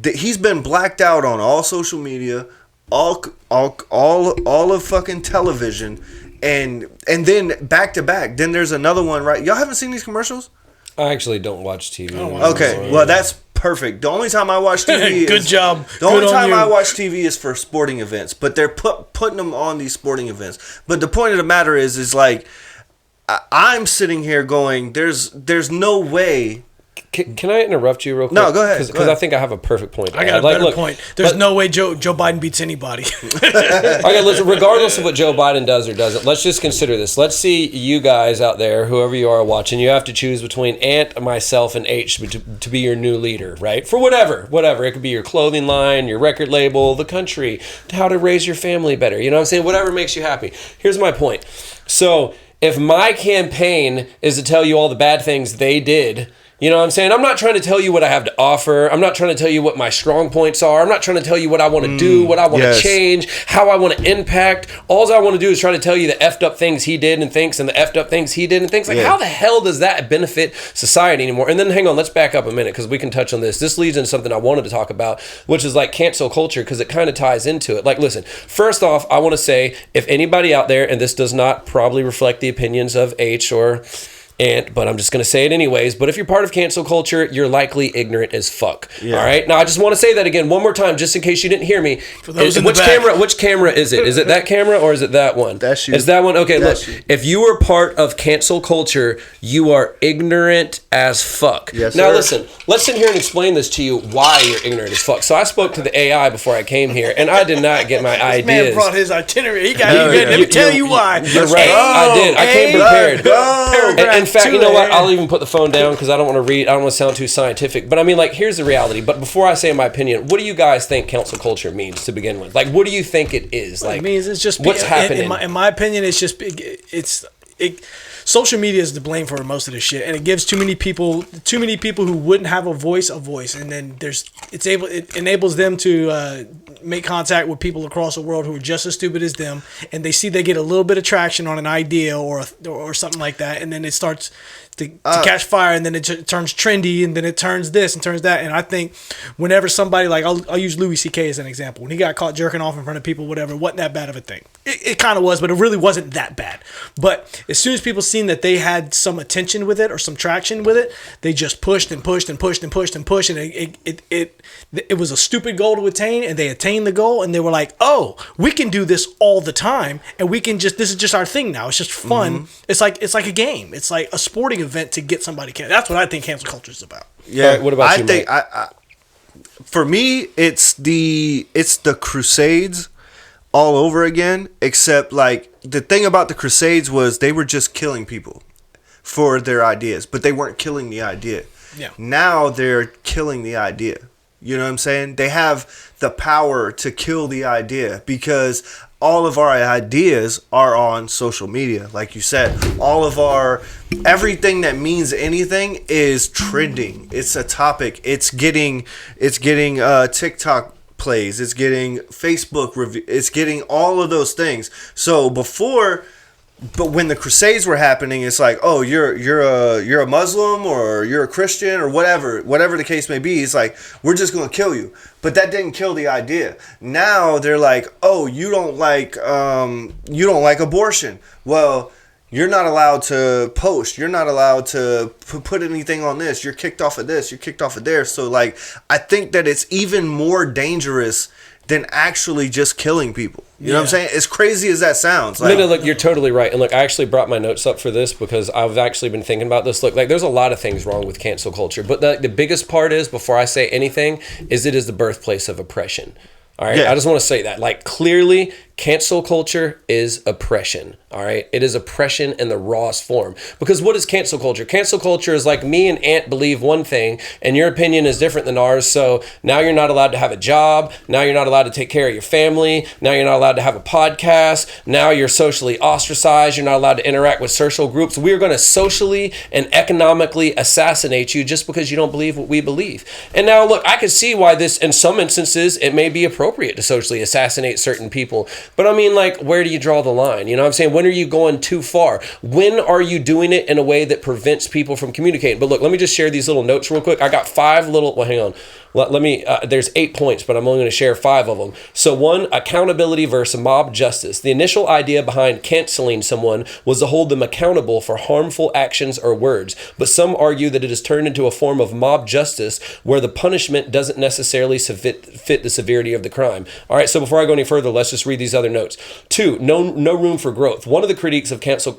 he's been blacked out on all social media, all of fucking television, and then back to back. Then there's another one, right? Y'all haven't seen these commercials? I actually don't watch TV. Okay, well, that's perfect. The only time I watch TV Good job. The only time I watch TV is for sporting events, but they're putting them on these sporting events. But the point of the matter is like, I'm sitting here going, there's no way. Can I interrupt you real quick? No, go ahead. Because I think I have a perfect point. I got a better point. There's no way Joe Biden beats anybody. Okay, listen, regardless of what Joe Biden does or doesn't, let's just consider this. Let's see you guys out there, whoever you are watching, you have to choose between Ant, myself, and H to be your new leader, right? For whatever. It could be your clothing line, your record label, the country, how to raise your family better. You know what I'm saying? Whatever makes you happy. Here's my point. So if my campaign is to tell you all the bad things they did, you know what I'm saying? I'm not trying to tell you what I have to offer. I'm not trying to tell you what my strong points are. I'm not trying to tell you what I want to do, what I want to change, how I want to impact. All I want to do is try to tell you the effed up things he did and thinks and the effed up things he did and thinks. Like, how the hell does that benefit society anymore? And then hang on, let's back up a minute because we can touch on this. This leads into something I wanted to talk about, which is like cancel culture, because it kind of ties into it. Like, listen, first off, I want to say, if anybody out there, and this does not probably reflect the opinions of H or but I'm just going to say it anyways. But if you're part of cancel culture, you're likely ignorant as fuck. Yeah. All right. Now, I just want to say that again one more time, just in case you didn't hear me. Which camera is it? Is it that camera or is it that one? That's you. Is that one? Okay, that's look. You. If you are part of cancel culture, you are ignorant as fuck. Yes, now, sir. listen. Let's sit here and explain this to you why you're ignorant as fuck. So I spoke to the AI before I came here, and I did not get my ideas. This man brought his itinerary. Let me tell you why. You're right. I did. I came prepared. In fact, you know what? I'll even put the phone down because I don't want to read. I don't want to sound too scientific. But I mean, like, here's the reality. But before I say my opinion, what do you guys think cancel culture means to begin with? Like, what do you think it is? Like, it means it's just what's happening. In my opinion, it's just social media is to blame for most of this shit, and it gives too many people who wouldn't have a voice, and then it enables them to make contact with people across the world who are just as stupid as them, and they get a little bit of traction on an idea or something like that, and then it starts to catch fire, and then it turns trendy, and then it turns this and turns that. And I think whenever somebody, like, I'll use Louis C.K. as an example. When he got caught jerking off in front of people, whatever, it wasn't that bad of a thing. It kind of was, but it really wasn't that bad. But as soon as people seen that they had some attention with it or some traction with it, they just pushed and pushed and pushed and pushed and pushed, and it was a stupid goal to attain, and they attained the goal, and they were like, oh, we can do this all the time, and this is just our thing now. It's just fun. Mm-hmm. It's like a game. It's like a sporting event to get somebody canceled. That's what I think cancel culture is about. Yeah. Right, what about you, think for me, it's the Crusades all over again, except, like, the thing about the Crusades was they were just killing people for their ideas, but they weren't killing the idea. Yeah. Now they're killing the idea. You know what I'm saying? They have the power to kill the idea because all of our ideas are on social media. Like you said, everything that means anything is trending. It's a topic. It's getting TikTok plays. It's getting Facebook review. It's getting all of those things. So but when the Crusades were happening, it's like, oh, you're a Muslim or you're a Christian or whatever the case may be. It's like, we're just gonna kill you. But that didn't kill the idea. Now they're like, oh, you don't like abortion. Well, you're not allowed to post. You're not allowed to put anything on this. You're kicked off of this. You're kicked off of there. So, like, I think that it's even more dangerous than actually just killing people. You know what I'm saying? As crazy as that sounds. Like, no, look, you're totally right. And look, I actually brought my notes up for this because I've actually been thinking about this. Look, like there's a lot of things wrong with cancel culture, but the biggest part is, before I say anything, is it is the birthplace of oppression. All right, I just want to say that, like, clearly, cancel culture is oppression. All right, it is oppression in the rawest form. Because what is cancel culture? Cancel culture is like me and Ant believe one thing, and your opinion is different than ours. So now you're not allowed to have a job. Now you're not allowed to take care of your family. Now you're not allowed to have a podcast. Now you're socially ostracized. You're not allowed to interact with social groups. We're going to socially and economically assassinate you just because you don't believe what we believe. And now, look, I can see why this, in some instances, it may be appropriate to socially assassinate certain people. But I mean, like, where do you draw the line? You know what I'm saying? When are you going too far? When are you doing it in a way that prevents people from communicating? But look, let me just share these little notes real quick. I got 5 little, well, hang on. Let me, there's 8 points, but I'm only going to share 5 of them. So 1, accountability versus mob justice. The initial idea behind canceling someone was to hold them accountable for harmful actions or words. But some argue that it has turned into a form of mob justice where the punishment doesn't necessarily fit the severity of the crime. All right, so before I go any further, let's just read these other notes. 2, no room for growth. One of the critics of cancel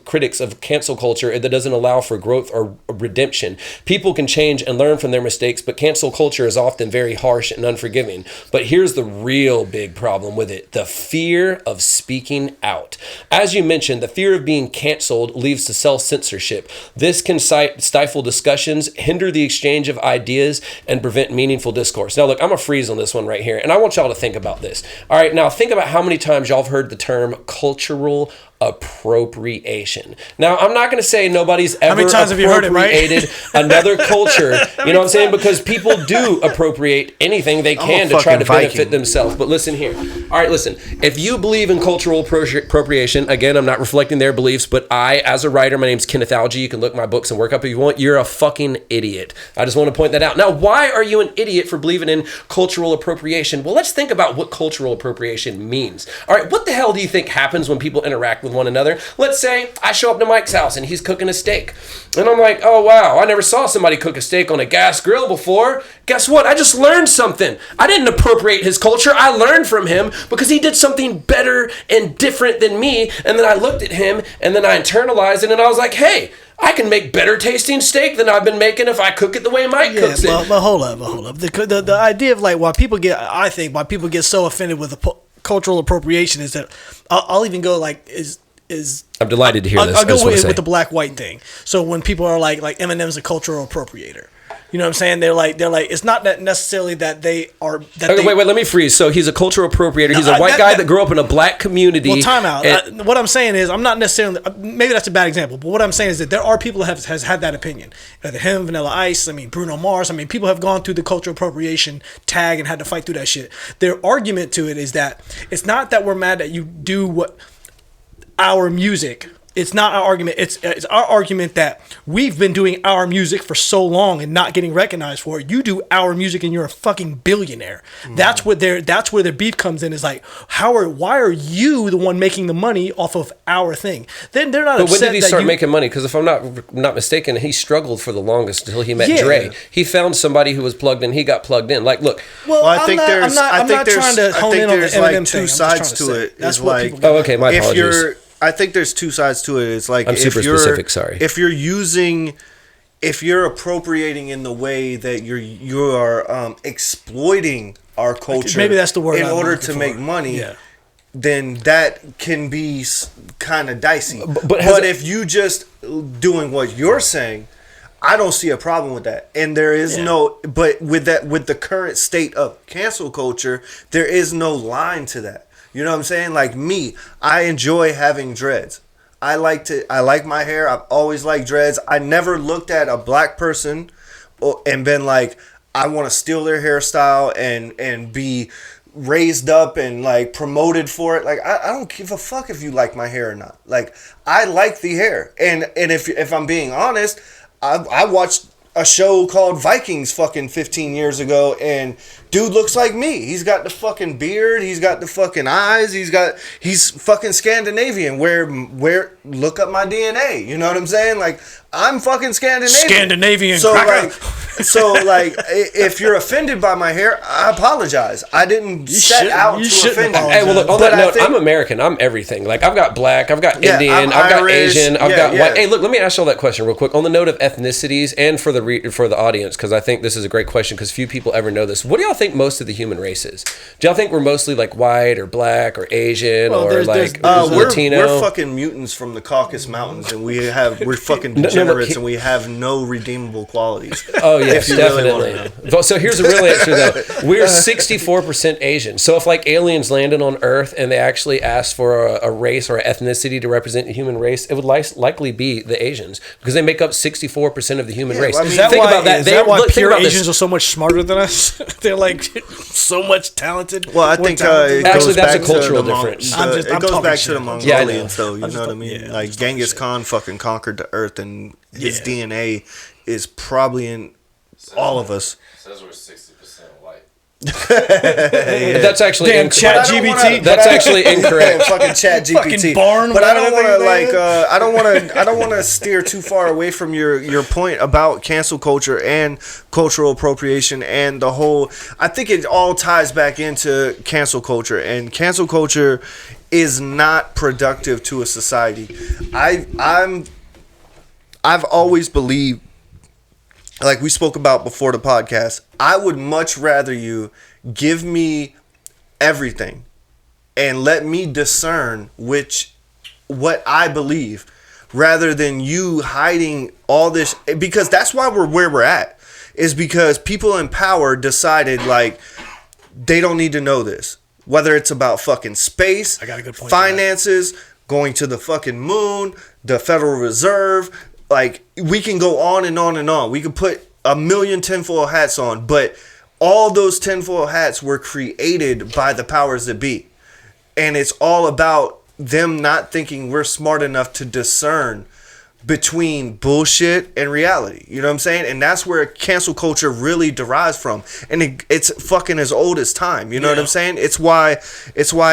culture is that doesn't allow for growth or redemption. People can change and learn from their mistakes, but cancel culture is often very harsh and unforgiving. But here's the real big problem with it: the fear of speaking out. As you mentioned, the fear of being canceled leads to self-censorship. This can stifle discussions, hinder the exchange of ideas, and prevent meaningful discourse. Now, look, I'm going to freeze on this one right here, and I want y'all to think about this. All right, now think about how many times y'all have heard the term cultural appropriation. Now, I'm not going to say nobody's ever appropriated another culture. You know what I'm saying? Because people do appropriate anything they can to try to benefit themselves. But listen here. All right, listen. If you believe in cultural appropriation, again, I'm not reflecting their beliefs, but I, as a writer, my name's Kenneth Alge. You can look my books and work up if you want. You're a fucking idiot. I just want to point that out. Now, why are you an idiot for believing in cultural appropriation? Well, let's think about what cultural appropriation means. All right, what the hell do you think happens when people interact with one another? Let's say I show up to Mike's house and he's cooking a steak. And I'm like, oh, wow, I never saw somebody cook a steak on a gas grill before. Guess what? I just learned something. I didn't appropriate his culture. I learned from him because he did something better and different than me. And then I looked at him and then I internalized it and I was like, hey, I can make better tasting steak than I've been making if I cook it the way Mike cooks it. But hold up. The idea of like why people get so offended with the cultural appropriation is that I'll even go like I'm delighted to hear this. I'll go with the black-white thing. So when people are like Eminem's a cultural appropriator. You know what I'm saying? They're like it's not that necessarily that they are wait, let me freeze. So he's a cultural appropriator. He's a white guy that grew up in a black community. Well, time out. What I'm saying is I'm not necessarily, maybe that's a bad example, but what I'm saying is that there are people that has had that opinion. Either him, Vanilla Ice, Bruno Mars. People have gone through the cultural appropriation tag and had to fight through that shit. Their argument to it is that it's not that we're mad that you do what our music. It's not our argument. It's our argument that we've been doing our music for so long and not getting recognized for it. You do our music and you're a fucking billionaire. Mm. That's where their beef comes in. Is like, why are you the one making the money off of our thing? Then they're not. But when did he start making money? Because if I'm not mistaken, he struggled for the longest until he met Dre. He found somebody who was plugged in. He got plugged in. Like, look. Well, I think there's like two sides to it. That's what people. Oh, okay. My apologies. I think there's two sides to it. It's like I'm super specific. Sorry. If you're appropriating in the way that you are exploiting our culture, maybe that's the word in order to make money, then that can be kind of dicey. But if you just doing what you're saying, I don't see a problem with that. And there is but with the current state of cancel culture, there is no line to that. You know what I'm saying? Like me, I enjoy having dreads. I like my hair. I've always liked dreads. I never looked at a black person and been like, I want to steal their hairstyle and be raised up and like promoted for it. Like I don't give a fuck if you like my hair or not. Like I like the hair. And if I'm being honest, I watched a show called Vikings fucking 15 years ago, and dude looks like me. He's got the fucking beard, he's got the fucking eyes, he's fucking Scandinavian. Where look up my DNA. You know what I'm saying? Like I'm fucking Scandinavian. Scandinavian so cracker. Like So, like, if you're offended by my hair, I apologize. I didn't set out to offend you. Hey, well, look, on that note, I'm American. I'm everything. Like, I've got black, I've got Indian, I've got Asian, I've got white. Hey, look, let me ask you all that question real quick. On the note of ethnicities and for the audience, because I think this is a great question because few people ever know this. What do y'all think most of the human race is? Do y'all think we're mostly like white or black or Asian or like Latino? We're fucking mutants from the Caucasus Mountains, and we're fucking degenerates, and we have no redeemable qualities. Oh yes, definitely. Really so here's the real answer though. We're 64% Asian. So if like aliens landed on Earth and they actually asked for a race or an ethnicity to represent the human race, it would likely be the Asians because they make up 64% of the human race. Well, I mean, is that why pure Asians are so much smarter than us? They're like so much talented. Well, I think actually that's a cultural difference. It goes back to the Mongolians, though. You know what I mean? Like Genghis Khan fucking conquered the Earth, and his DNA is probably in all of us. Says we're 60% white. That's actually Chat GPT. That's actually incorrect. Fucking Chat GPT. Fucking barn. But I don't want to I don't want to steer too far away from your point about cancel culture and cultural appropriation and the whole. I think it all ties back into cancel culture, and cancel culture is not productive to a society. I've always believed, like we spoke about before the podcast, I would much rather you give me everything and let me discern what I believe rather than you hiding all this, because that's why we're where we're at, is because people in power decided like they don't need to know this. Whether it's about fucking space, I got a good point, finances, going to the fucking moon, the Federal Reserve, like we can go on and on and on. We could put a million tinfoil hats on, but all those tinfoil hats were created by the powers that be. And it's all about them not thinking we're smart enough to discern between bullshit and reality. You know what I'm saying? And that's where cancel culture really derives from. And it's fucking as old as time. You know what I'm saying? It's why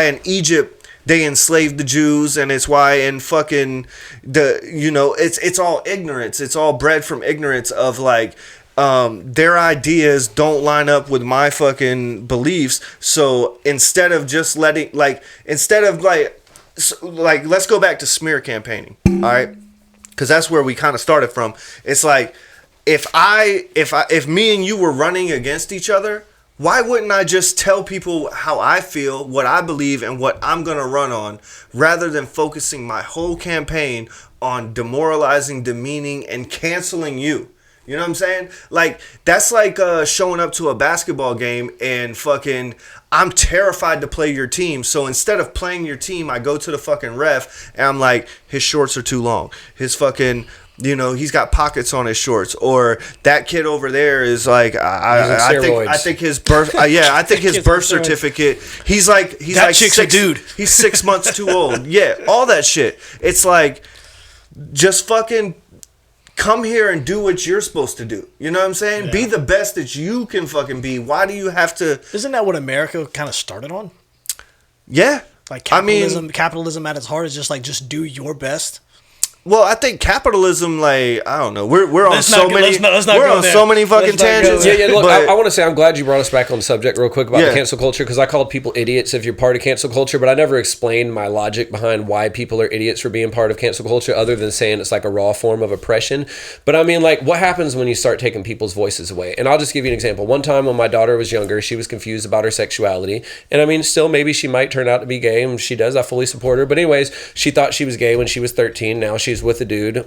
in Egypt they enslaved the Jews, and it's why in fucking it's all ignorance. It's all bred from ignorance of like their ideas don't line up with my fucking beliefs. So instead of just let's go back to smear campaigning. All right. Because that's where we kind of started from. It's like if me and you were running against each other, why wouldn't I just tell people how I feel, what I believe, and what I'm gonna run on, rather than focusing my whole campaign on demoralizing, demeaning, and canceling you? You know what I'm saying? Like, that's like showing up to a basketball game and fucking, I'm terrified to play your team. So instead of playing your team, I go to the fucking ref and I'm like, his shorts are too long. His fucking, he's got pockets on his shorts. Or that kid over there is like, I think his birth, I think his birth certificate, he's like chick's a dude. He's 6 months too old. Yeah, all that shit. It's like, just fucking come here and do what you're supposed to do. You know what I'm saying? Yeah. Be the best that you can fucking be. Why do you have to... Isn't that what America kind of started on? Yeah. Like capitalism at its heart is just do your best. Well, I think capitalism, like, I don't know. We're on so many fucking tangents. Yeah. Look, I want to say I'm glad you brought us back on the subject real quick about the cancel culture, because I called people idiots if you're part of cancel culture, but I never explained my logic behind why people are idiots for being part of cancel culture, other than saying it's like a raw form of oppression. But I mean, like, what happens when you start taking people's voices away? And I'll just give you an example. One time when my daughter was younger, she was confused about her sexuality, and I mean, still maybe she might turn out to be gay, and she does. I fully support her. But anyways, she thought she was gay when she was 13. Now she's with a dude.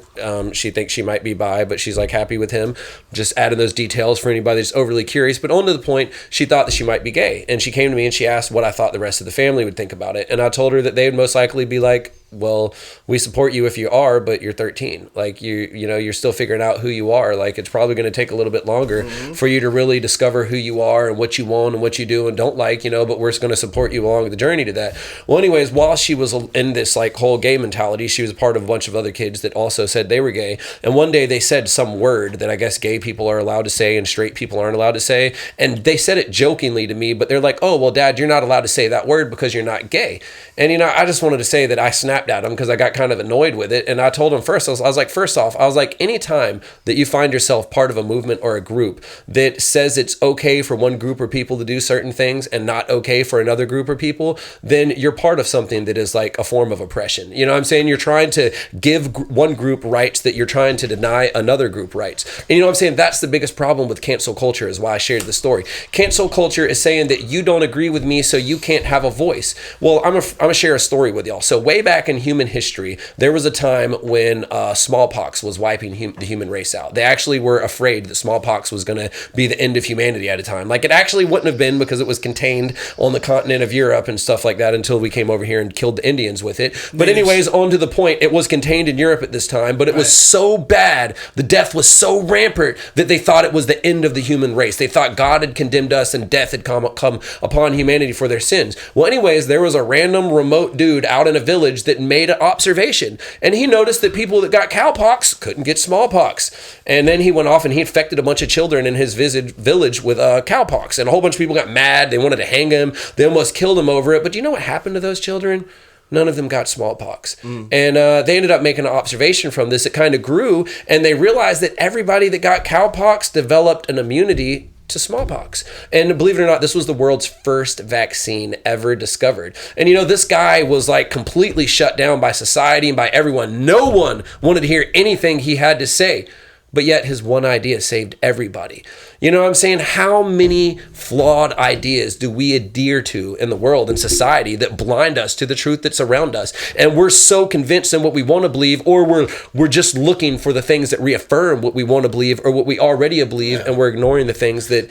She thinks she might be bi, but she's like happy with him. Just adding those details for anybody that's overly curious. But on to the point, she thought that she might be gay, and she came to me and she asked what I thought the rest of the family would think about it. And I told her that they would most likely be like, well, we support you if you are, but you're 13. Like, you're still figuring out who you are. Like, it's probably going to take a little bit longer for you to really discover who you are and what you want and what you do and don't like, but we're going to support you along the journey to that. Well, anyways, while she was in this like whole gay mentality, she was a part of a bunch of other kids that also said they were gay. And one day they said some word that I guess gay people are allowed to say and straight people aren't allowed to say. And they said it jokingly to me, but they're like, oh, well, Dad, you're not allowed to say that word because you're not gay. And, I just wanted to say that I snapped snapped at him because I got kind of annoyed with it. And I told him first, I was like, first off, I was like, anytime that you find yourself part of a movement or a group that says it's okay for one group of people to do certain things and not okay for another group of people, then you're part of something that is like a form of oppression. You know what I'm saying? You're trying to give one group rights that you're trying to deny another group rights. And you know what I'm saying? That's the biggest problem with cancel culture, is why I shared the story. Cancel culture is saying that you don't agree with me, so you can't have a voice. Well, I'm gonna share a story with y'all. So way back in human history, there was a time when smallpox was wiping the human race out. They actually were afraid that smallpox was going to be the end of humanity at a time. Like, it actually wouldn't have been, because it was contained on the continent of Europe and stuff like that until we came over here and killed the Indians with it. But anyways, on to the point, it was contained in Europe at this time, but it was so bad, the death was so rampant that they thought it was the end of the human race. They thought God had condemned us and death had come upon humanity for their sins. Well, anyways, there was a random remote dude out in a village that made an observation, and he noticed that people that got cowpox couldn't get smallpox. And then he went off and he infected a bunch of children in his village with cowpox, and a whole bunch of people got mad. They wanted to hang him. They almost killed him over it. But do you know what happened to those children? None of them got smallpox. And they ended up making an observation from this. It kind of grew, and they realized that everybody that got cowpox developed an immunity to smallpox. And believe it or not, this was the world's first vaccine ever discovered. And you know, this guy was like completely shut down by society and by everyone. No one wanted to hear anything he had to say. But yet his one idea saved everybody. You know what I'm saying? How many flawed ideas do we adhere to in the world and society that blind us to the truth that's around us? And we're so convinced in what we want to believe, or we're just looking for the things that reaffirm what we want to believe or what we already believe, and we're ignoring the things that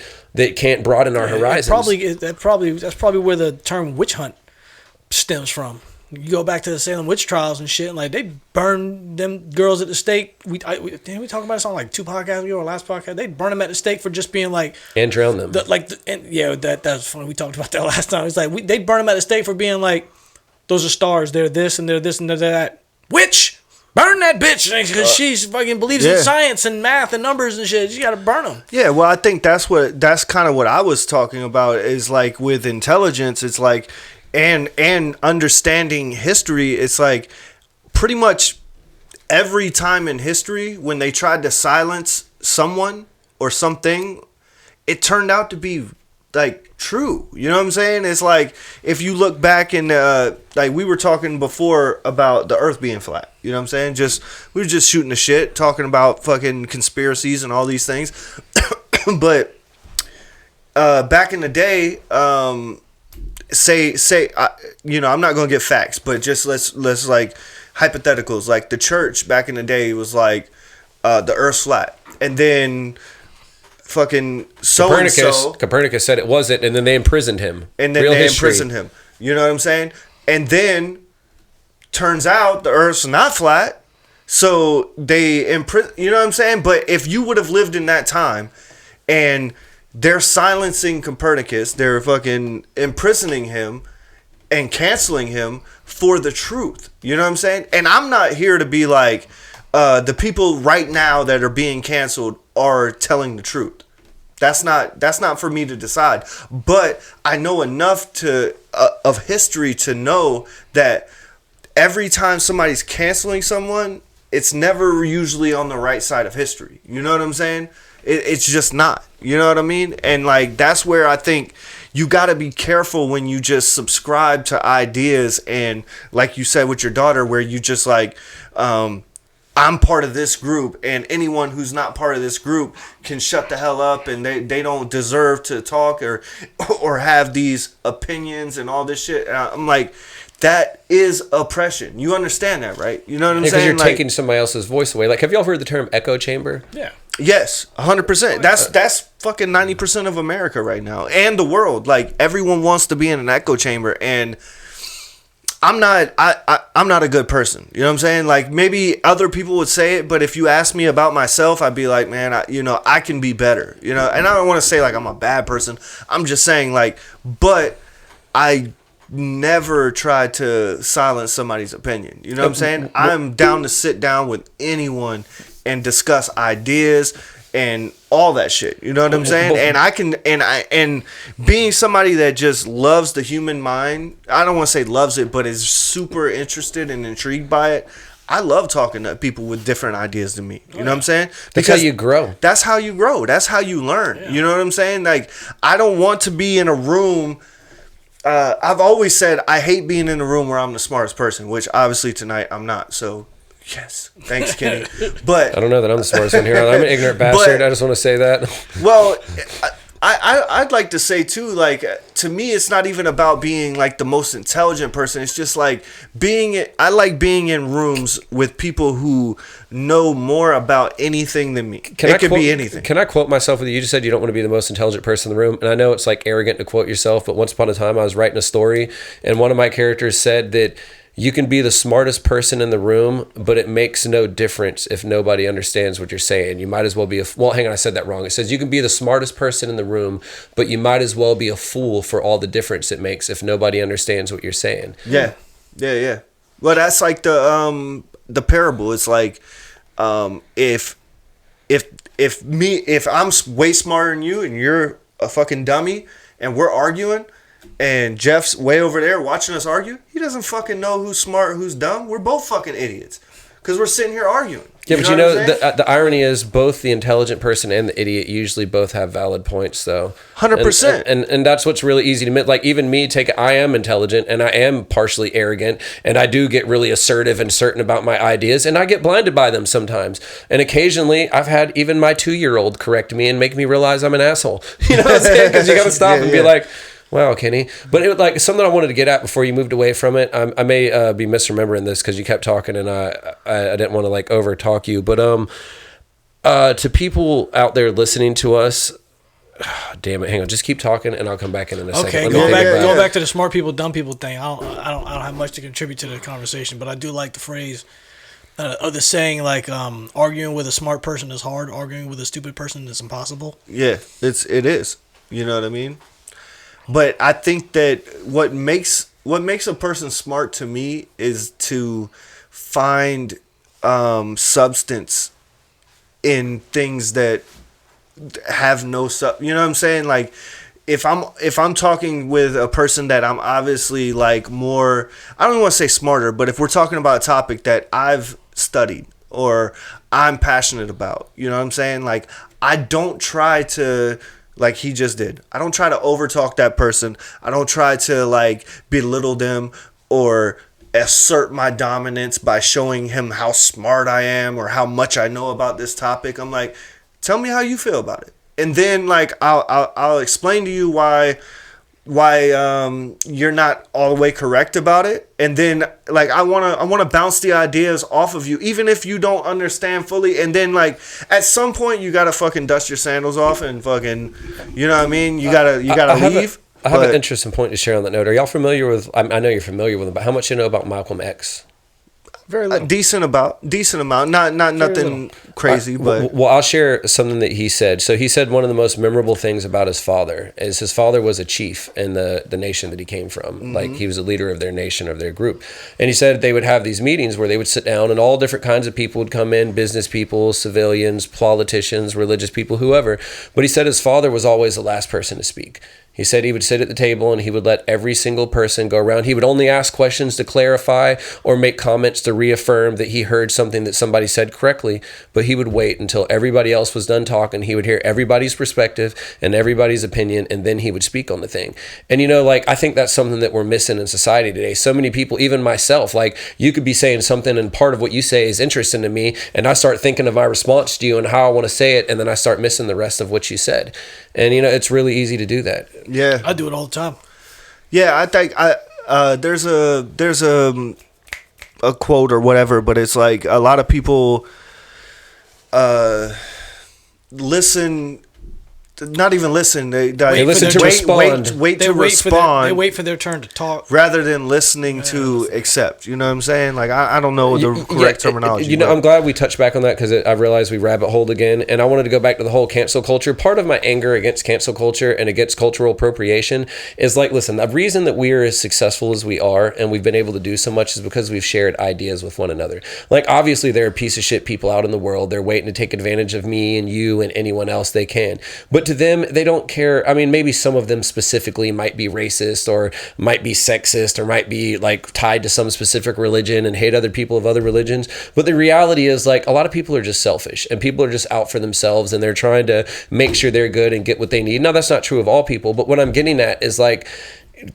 can't broaden our horizons. That's probably where the term witch hunt stems from. You go back to the Salem witch trials and shit, and like they burned them girls at the stake. Didn't we talk about this on like 2 podcasts ago or last podcast? They burned them at the stake for just being like, and drown them. That's funny. We talked about that last time. It's like they burned them at the stake for being like, those are stars. They're this and they're this and they're that. Witch, burn that bitch, because she's fucking believes in science and math and numbers and shit. You got to burn them. Yeah, well, I think that's kind of what I was talking about. Is like with intelligence, it's like. And understanding history, it's like pretty much every time in history when they tried to silence someone or something, it turned out to be like true. You know what I'm saying? It's like if you look back in like we were talking before about the earth being flat. You know what I'm saying? We were just shooting the shit, talking about fucking conspiracies and all these things. But back in the day, I'm not gonna get facts, but just let's like hypotheticals. Like the church back in the day was like the earth's flat, and then fucking Copernicus said it wasn't, and then they imprisoned him. And then imprisoned him. You know what I'm saying? And then turns out the earth's not flat, so they imprison. You know what I'm saying? But if you would have lived in that time, and they're silencing Copernicus, they're fucking imprisoning him and canceling him for the truth. You know what I'm saying? And I'm not here to be like, the people right now that are being canceled are telling the truth. That's not for me to decide. But I know enough of history to know that every time somebody's canceling someone, it's never usually on the right side of history. You know what I'm saying? It's just not. You know what I mean? And like that's where I think you got to be careful when you just subscribe to ideas, and like you said with your daughter, where you just like, I'm part of this group, and anyone who's not part of this group can shut the hell up, and they don't deserve to talk or have these opinions and all this shit. And I'm like, that is oppression. You understand that, right? You know what I'm saying? Because you're taking somebody else's voice away. Like, have you all heard the term echo chamber? Yeah. Yes, 100%. That's fucking 90% of America right now, and the world. Like everyone wants to be in an echo chamber, and I'm not a good person. You know what I'm saying? Like maybe other people would say it, but if you ask me about myself, I'd be like, man, I can be better. You know, and I don't want to say like I'm a bad person. I'm just saying like, but I never tried to silence somebody's opinion. You know what I'm saying? I'm down to sit down with anyone and discuss ideas and all that shit. You know what I'm saying? And being somebody that just loves the human mind, I don't want to say loves it, but is super interested and intrigued by it. I love talking to people with different ideas than me. You know what I'm saying? Because that's how you grow. That's how you grow. That's how you learn. Yeah. You know what I'm saying? Like, I don't want to be in a room. I've always said I hate being in a room where I'm the smartest person, which obviously tonight I'm not. So, yes. Thanks, Kenny. But I don't know that I'm the smartest one here. I'm an ignorant bastard. I just want to say that. Well, I'd like to say too, like, to me, it's not even about being like the most intelligent person. It's just like I like being in rooms with people who know more about anything than me. It could be anything. Can I quote myself with you? You just said you don't want to be the most intelligent person in the room. And I know it's like arrogant to quote yourself, but once upon a time I was writing a story and one of my characters said that you can be the smartest person in the room, but it makes no difference if nobody understands what you're saying. You might as well be well, hang on, I said that wrong. It says you can be the smartest person in the room, but you might as well be a fool for all the difference it makes if nobody understands what you're saying. Yeah. Well, that's like the parable. It's like if I'm way smarter than you and you're a fucking dummy and we're arguing, and Jeff's way over there watching us argue, he doesn't fucking know who's smart, who's dumb. We're both fucking idiots because we're sitting here arguing. Yeah, but you know the irony is both the intelligent person and the idiot usually both have valid points, though. 100%. And that's what's really easy to admit. Like, even me, I am intelligent and I am partially arrogant and I do get really assertive and certain about my ideas and I get blinded by them sometimes. And occasionally I've had even my 2-year-old correct me and make me realize I'm an asshole. You know what I'm saying? Because you got to stop and be like, wow, Kenny. But it was like something I wanted to get at before you moved away from it. I may be misremembering this because you kept talking and I didn't want to like over talk you. But to people out there listening to us, damn it, hang on, just keep talking and I'll come back in a second. Okay, go back to the smart people, dumb people thing. I don't have much to contribute to the conversation, but I do like the phrase or the saying like arguing with a smart person is hard, arguing with a stupid person is impossible. Yeah, it is. You know what I mean? But I think that what makes a person smart to me is to find substance in things that have no you know what I'm saying? Like if I'm talking with a person that I'm obviously like more, I don't even want to say smarter, but if we're talking about a topic that I've studied or I'm passionate about, you know what I'm saying? Like I don't try to, like he just did, I don't try to overtalk that person. I don't try to like belittle them or assert my dominance by showing him how smart I am or how much I know about this topic. I'm like, tell me how you feel about it. And then like I'll explain to you why you're not all the way correct about it. And then like I wanna bounce the ideas off of you, even if you don't understand fully. And then like at some point you gotta fucking dust your sandals off and fucking, you know what I mean? You gotta leave. I have an interesting point to share on that note. Are y'all familiar with? I know you're familiar with him, but how much you know about Malcolm X? Very little. Decent amount. Not nothing crazy, but well, I'll share something that he said. So he said one of the most memorable things about his father is his father was a chief in the nation that he came from. Mm-hmm. Like he was a leader of their nation, of their group. And he said they would have these meetings where they would sit down and all different kinds of people would come in, business people, civilians, politicians, religious people, whoever. But he said his father was always the last person to speak. He said he would sit at the table and he would let every single person go around. He would only ask questions to clarify or make comments to reaffirm that he heard something that somebody said correctly, but he would wait until everybody else was done talking. He would hear everybody's perspective and everybody's opinion, and then he would speak on the thing. And, you know, like, I think that's something that we're missing in society today. So many people, even myself, like, you could be saying something and part of what you say is interesting to me, and I start thinking of my response to you and how I want to say it, and then I start missing the rest of what you said. And, you know, it's really easy to do that. Yeah, I do it all the time. Yeah, I think there's a quote or whatever, but it's like a lot of people listen not even listen. They listen to respond. Wait to respond. They wait for their turn to talk, rather than listening to accept. You know what I'm saying? Like I don't know the correct terminology. You know, I'm glad we touched back on that because I realized we rabbit holed again, and I wanted to go back to the whole cancel culture. Part of my anger against cancel culture and against cultural appropriation is like, listen, the reason that we are as successful as we are and we've been able to do so much is because we've shared ideas with one another. Like, obviously, there are piece of shit people out in the world. They're waiting to take advantage of me and you and anyone else they can. But to them, they don't care. I mean, maybe some of them specifically might be racist or might be sexist or might be like tied to some specific religion and hate other people of other religions. But the reality is, like, a lot of people are just selfish and people are just out for themselves and they're trying to make sure they're good and get what they need. Now, that's not true of all people, but what I'm getting at is like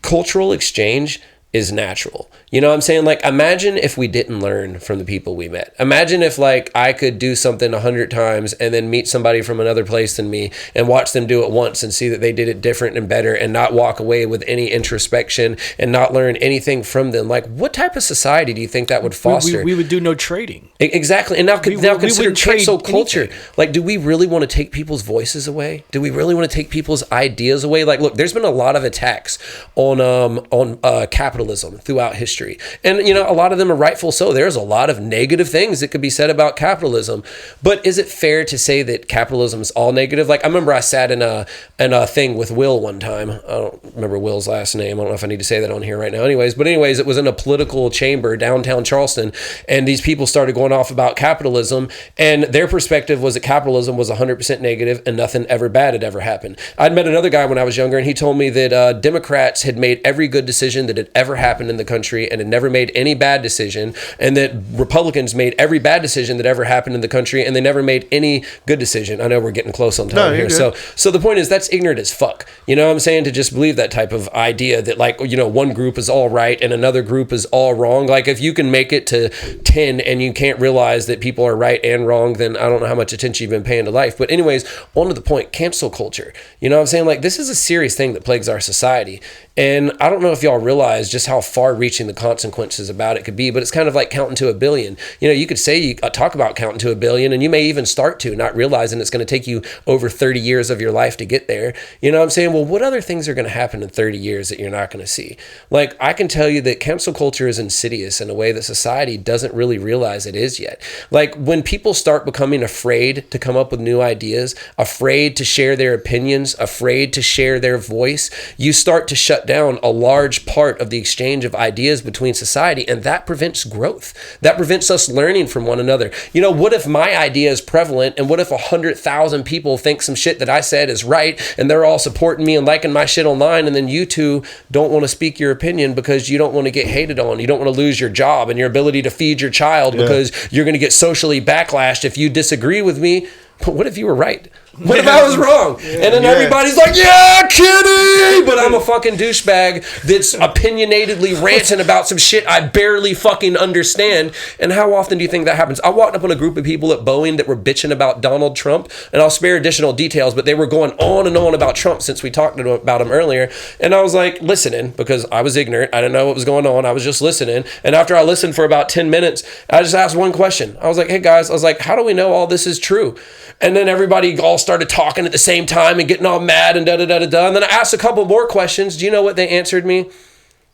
cultural exchange is natural. You know what I'm saying? Like, imagine if we didn't learn from the people we met. Imagine if, like, I could do something 100 times and then meet somebody from another place than me and watch them do it once and see that they did it different and better and not walk away with any introspection and not learn anything from them. Like, what type of society do you think that would foster? We would do no trading. Exactly. And now consider cancel culture. Anything. Like, do we really want to take people's voices away? Do we really want to take people's ideas away? Like, look, there's been a lot of attacks on capitalism throughout history. And, you know, a lot of them are rightful so. There's a lot of negative things that could be said about capitalism. But is it fair to say that capitalism is all negative? Like, I remember I sat in a thing with Will one time. I don't remember Will's last name. I don't know if I need to say that on here right now. Anyways, it was in a political chamber downtown Charleston. And these people started going off about capitalism. And their perspective was that capitalism was 100% negative and nothing ever bad had ever happened. I'd met another guy when I was younger, and he told me that Democrats had made every good decision that had ever happened in the country and had never made any bad decision, and that Republicans made every bad decision that ever happened in the country, and they never made any good decision. I know we're getting close on time here. So the point is, that's ignorant as fuck. You know what I'm saying? To just believe that type of idea that, like, you know, one group is all right and another group is all wrong. Like, if you can make it to 10 and you can't realize that people are right and wrong, then I don't know how much attention you've been paying to life. But anyways, on to the point, cancel culture. You know what I'm saying? Like, this is a serious thing that plagues our society. And I don't know if y'all realize just how far-reaching the consequences about it could be, but it's kind of like counting to 1 billion. You know, you could say, you talk about counting to 1 billion, and you may even start to, not realizing it's going to take you over 30 years of your life to get there. You know what I'm saying? Well, what other things are going to happen in 30 years that you're not going to see? Like, I can tell you that cancel culture is insidious in a way that society doesn't really realize it is yet. Like, when people start becoming afraid to come up with new ideas, afraid to share their opinions, afraid to share their voice, you start to shut down a large part of the exchange of ideas between society, and that prevents growth. That prevents us learning from one another. You know, what if my idea is prevalent, and what if 100,000 people think some shit that I said is right, and they're all supporting me and liking my shit online, and then you two don't want to speak your opinion because you don't want to get hated on, you don't want to lose your job and your ability to feed your child because you're going to get socially backlashed if you disagree with me. But what if you were right? What if I was wrong? And then everybody's like, yeah, Kenny! But I'm a fucking douchebag that's opinionatedly ranting about some shit I barely fucking understand. And how often do you think that happens? I walked up on a group of people at Boeing that were bitching about Donald Trump, and I'll spare additional details, but they were going on and on about Trump since we talked about him earlier. And I was like, listening, because I was ignorant. I didn't know what was going on. I was just listening. And after I listened for about 10 minutes, I just asked one question. I was like, hey guys, how do we know all this is true? And then everybody all started talking at the same time and getting all mad and da-da-da-da-da. And then I asked a couple more questions. Do you know what they answered me?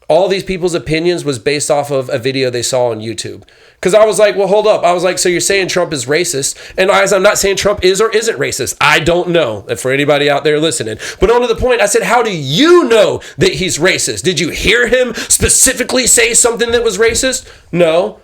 All these people's opinions was based off of a video they saw on YouTube. Because I was like, well, hold up. I was like, so you're saying Trump is racist? And I'm not saying Trump is or isn't racist. I don't know, for anybody out there listening. But on to the point, I said, how do you know that he's racist? Did you hear him specifically say something that was racist? No.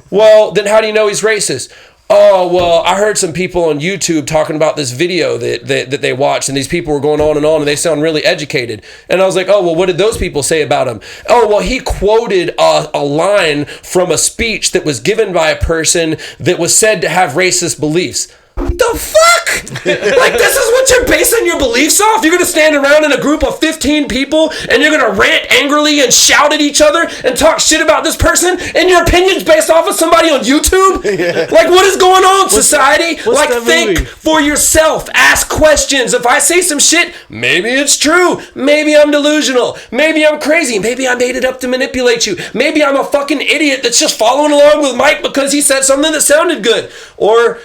Well, then how do you know he's racist? Oh, well, I heard some people on YouTube talking about this video that they watched, and these people were going on, and they sound really educated. And I was like, oh, well, what did those people say about him? Oh, well, he quoted a line from a speech that was given by a person that was said to have racist beliefs. The fuck? Like, this is what you're basing your beliefs off? You're going to stand around in a group of 15 people and you're going to rant angrily and shout at each other and talk shit about this person, and your opinion's based off of somebody on YouTube? Yeah. Like, what is going on, society? Like, think for yourself. Ask questions. If I say some shit, maybe it's true. Maybe I'm delusional. Maybe I'm crazy. Maybe I made it up to manipulate you. Maybe I'm a fucking idiot that's just following along with Mike because he said something that sounded good. Or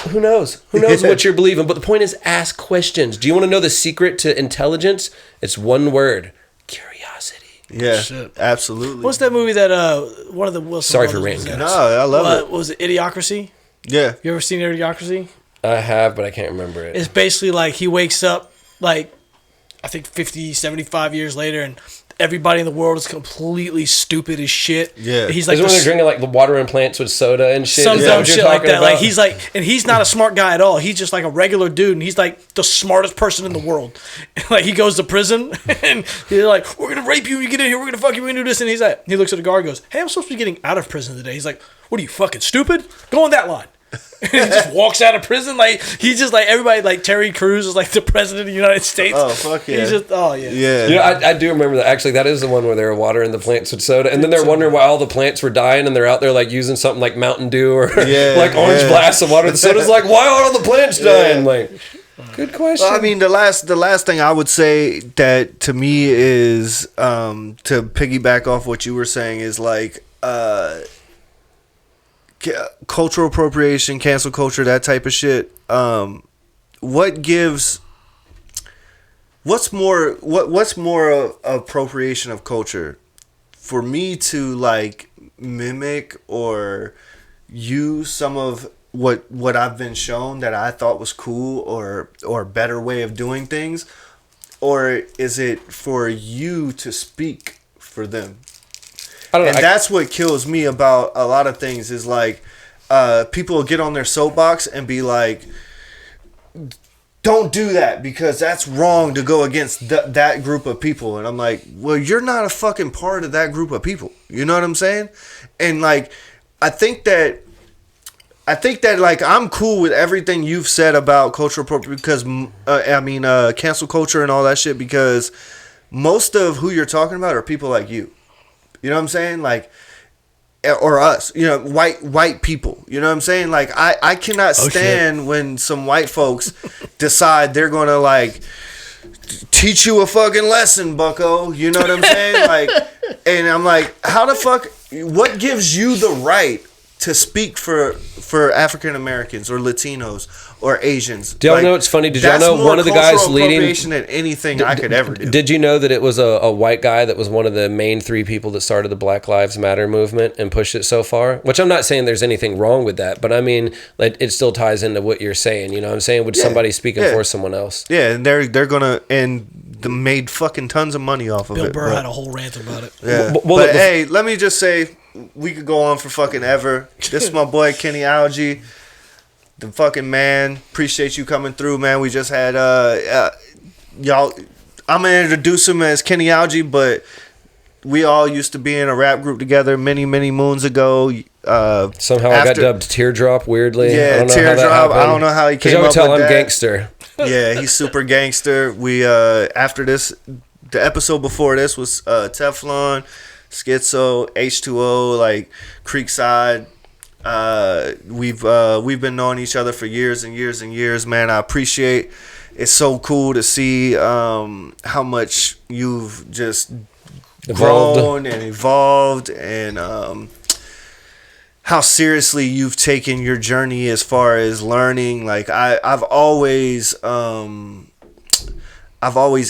Who knows? Who knows what you're believing? But the point is, ask questions. Do you want to know the secret to intelligence? It's one word: curiosity. Yeah, absolutely. What's that movie that one of the Wilson Sorry for brothers ranting. No, I love it. Was it Idiocracy? Yeah. You ever seen Idiocracy? I have, but I can't remember it. It's basically like he wakes up, like, I think 50, 75 years later, and everybody in the world is completely stupid as shit. Yeah. He's like when they're drinking like the water and plants with soda and shit. some Is that dumb what you're shit like talking that. about? Like he's like, and he's not a smart guy at all. He's just like a regular dude, and he's like the smartest person in the world. Like he goes to prison, and they're like, "We're gonna rape you when you get in here. We're gonna fuck you. We're gonna do this." And he's like, he looks at the guard, and goes, "Hey, I'm supposed to be getting out of prison today." He's like, "What are you fucking stupid? Go on that line." And he just walks out of prison. Like he's just like everybody. Like Terry Crews is like the president of the United States. Oh fuck yeah! He's just Yeah. You know, I do remember that. Actually, that is the one where they were watering the plants with soda, and then they're wondering why all the plants were dying, and they're out there like using something like Mountain Dew or like Orange Blast of water. The soda's like, why are all the plants dying? Like, good question. Well, I mean, the last thing I would say that to me is to piggyback off what you were saying is like cultural appropriation, cancel culture, that type of shit. What's more appropriation of culture? For me to like mimic or use some of what I've been shown that I thought was cool or a better way of doing things, or is it for you to speak for them? I don't know. And that's what kills me about a lot of things is like people will get on their soapbox and be like, don't do that because that's wrong to go against that group of people. And I'm like, well, you're not a fucking part of that group of people. You know what I'm saying? And like, I think that like I'm cool with everything you've said about cultural appropriation because cancel culture and all that shit, because most of who you're talking about are people like you. You know what I'm saying? Like, or us, you know, white people. You know what I'm saying? Like, I cannot stand when some white folks decide they're going to, like, teach you a fucking lesson, bucko. You know what I'm saying? Like, and I'm like, how the fuck, what gives you the right to speak for African Americans or Latinos or Asians? Do y'all know what's funny? Did y'all know one of the guys leading than anything I could ever do? Did you know that it was a white guy that was one of the main 3 people that started the Black Lives Matter movement and pushed it so far? Which I'm not saying there's anything wrong with that, but I mean, like, it still ties into what you're saying. You know what I'm saying? With somebody speaking for someone else. Yeah, and they're gonna made fucking tons of money off of it. Bill Burr had a whole rant about it. Yeah. But hey, let me just say, we could go on for fucking ever. This is my boy Kenny Alge, the fucking man. Appreciate you coming through, man. We just had y'all. I'm gonna introduce him as Kenny Alge, but we all used to be in a rap group together many moons ago. Somehow I got dubbed Teardrop weirdly. Yeah, Teardrop. I don't know how he came up with that. Because I would tell I'm gangster. Yeah, he's super gangster. We after this, the episode before this was Teflon, Schizo, H2O, like Creekside. We've been knowing each other for years and years and years, man. I appreciate. It's so cool to see how much you've just grown and evolved, and how seriously you've taken your journey as far as learning. Like I've always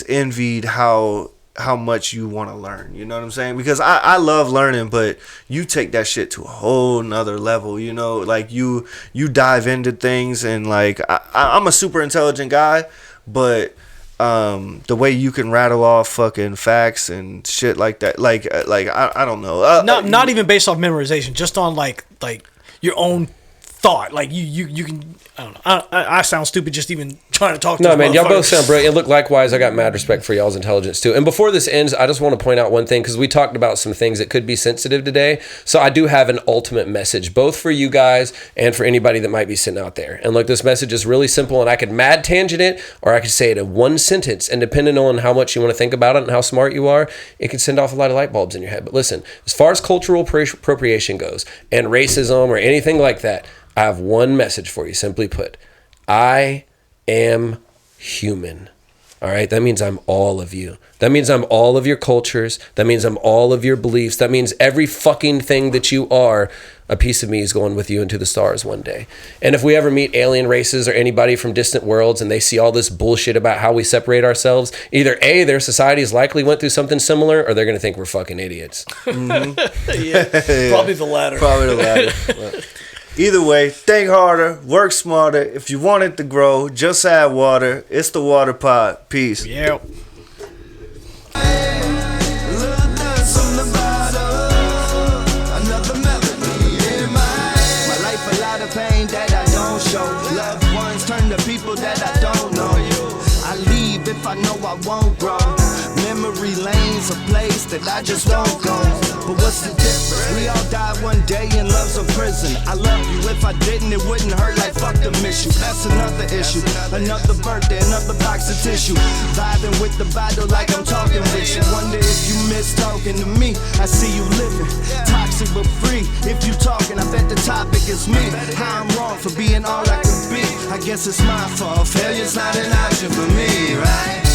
envied how much you want to learn, you know what I'm saying? Because I love learning, but you take that shit to a whole nother level, you know? Like you dive into things, and like I'm a super intelligent guy, but the way you can rattle off fucking facts and shit like that, like I don't know, not even based off memorization, just on like your own thought. Like you can, I don't know. I sound stupid just even trying to talk to No, man, y'all both sound brilliant. Look, likewise, I got mad respect for y'all's intelligence too. And before this ends, I just want to point out one thing, because we talked about some things that could be sensitive today. So I do have an ultimate message, both for you guys and for anybody that might be sitting out there. And look, this message is really simple, and I could mad tangent it, or I could say it in one sentence. And depending on how much you want to think about it and how smart you are, it can send off a lot of light bulbs in your head. But listen, as far as cultural appropriation goes and racism or anything like that, I have one message for you. Simply put, I am human. All right, that means I'm all of you. That means I'm all of your cultures. That means I'm all of your beliefs. That means every fucking thing that you are, a piece of me is going with you into the stars one day. And if we ever meet alien races or anybody from distant worlds and they see all this bullshit about how we separate ourselves, either A, their societies likely went through something similar, or they're going to think we're fucking idiots. Mm-hmm. yeah, probably the latter. Probably the latter. Either way, think harder, work smarter. If you want it to grow, just add water. It's the Water Pod. Peace. Yeah. If I know I won't grow, memory lane's a place that I just don't go. But what's the difference? We all die one day and love's a prison. I love you, if I didn't it wouldn't hurt like fuck the miss you. That's another issue, another birthday, another box of tissue. Vibing with the bottle like I'm talking with you. Wonder if you miss talking to me. I see you living, toxic but free. If you talking, I bet the topic is me. How I'm wrong for being all I could be. I guess it's my fault, failure's not an option for me, right?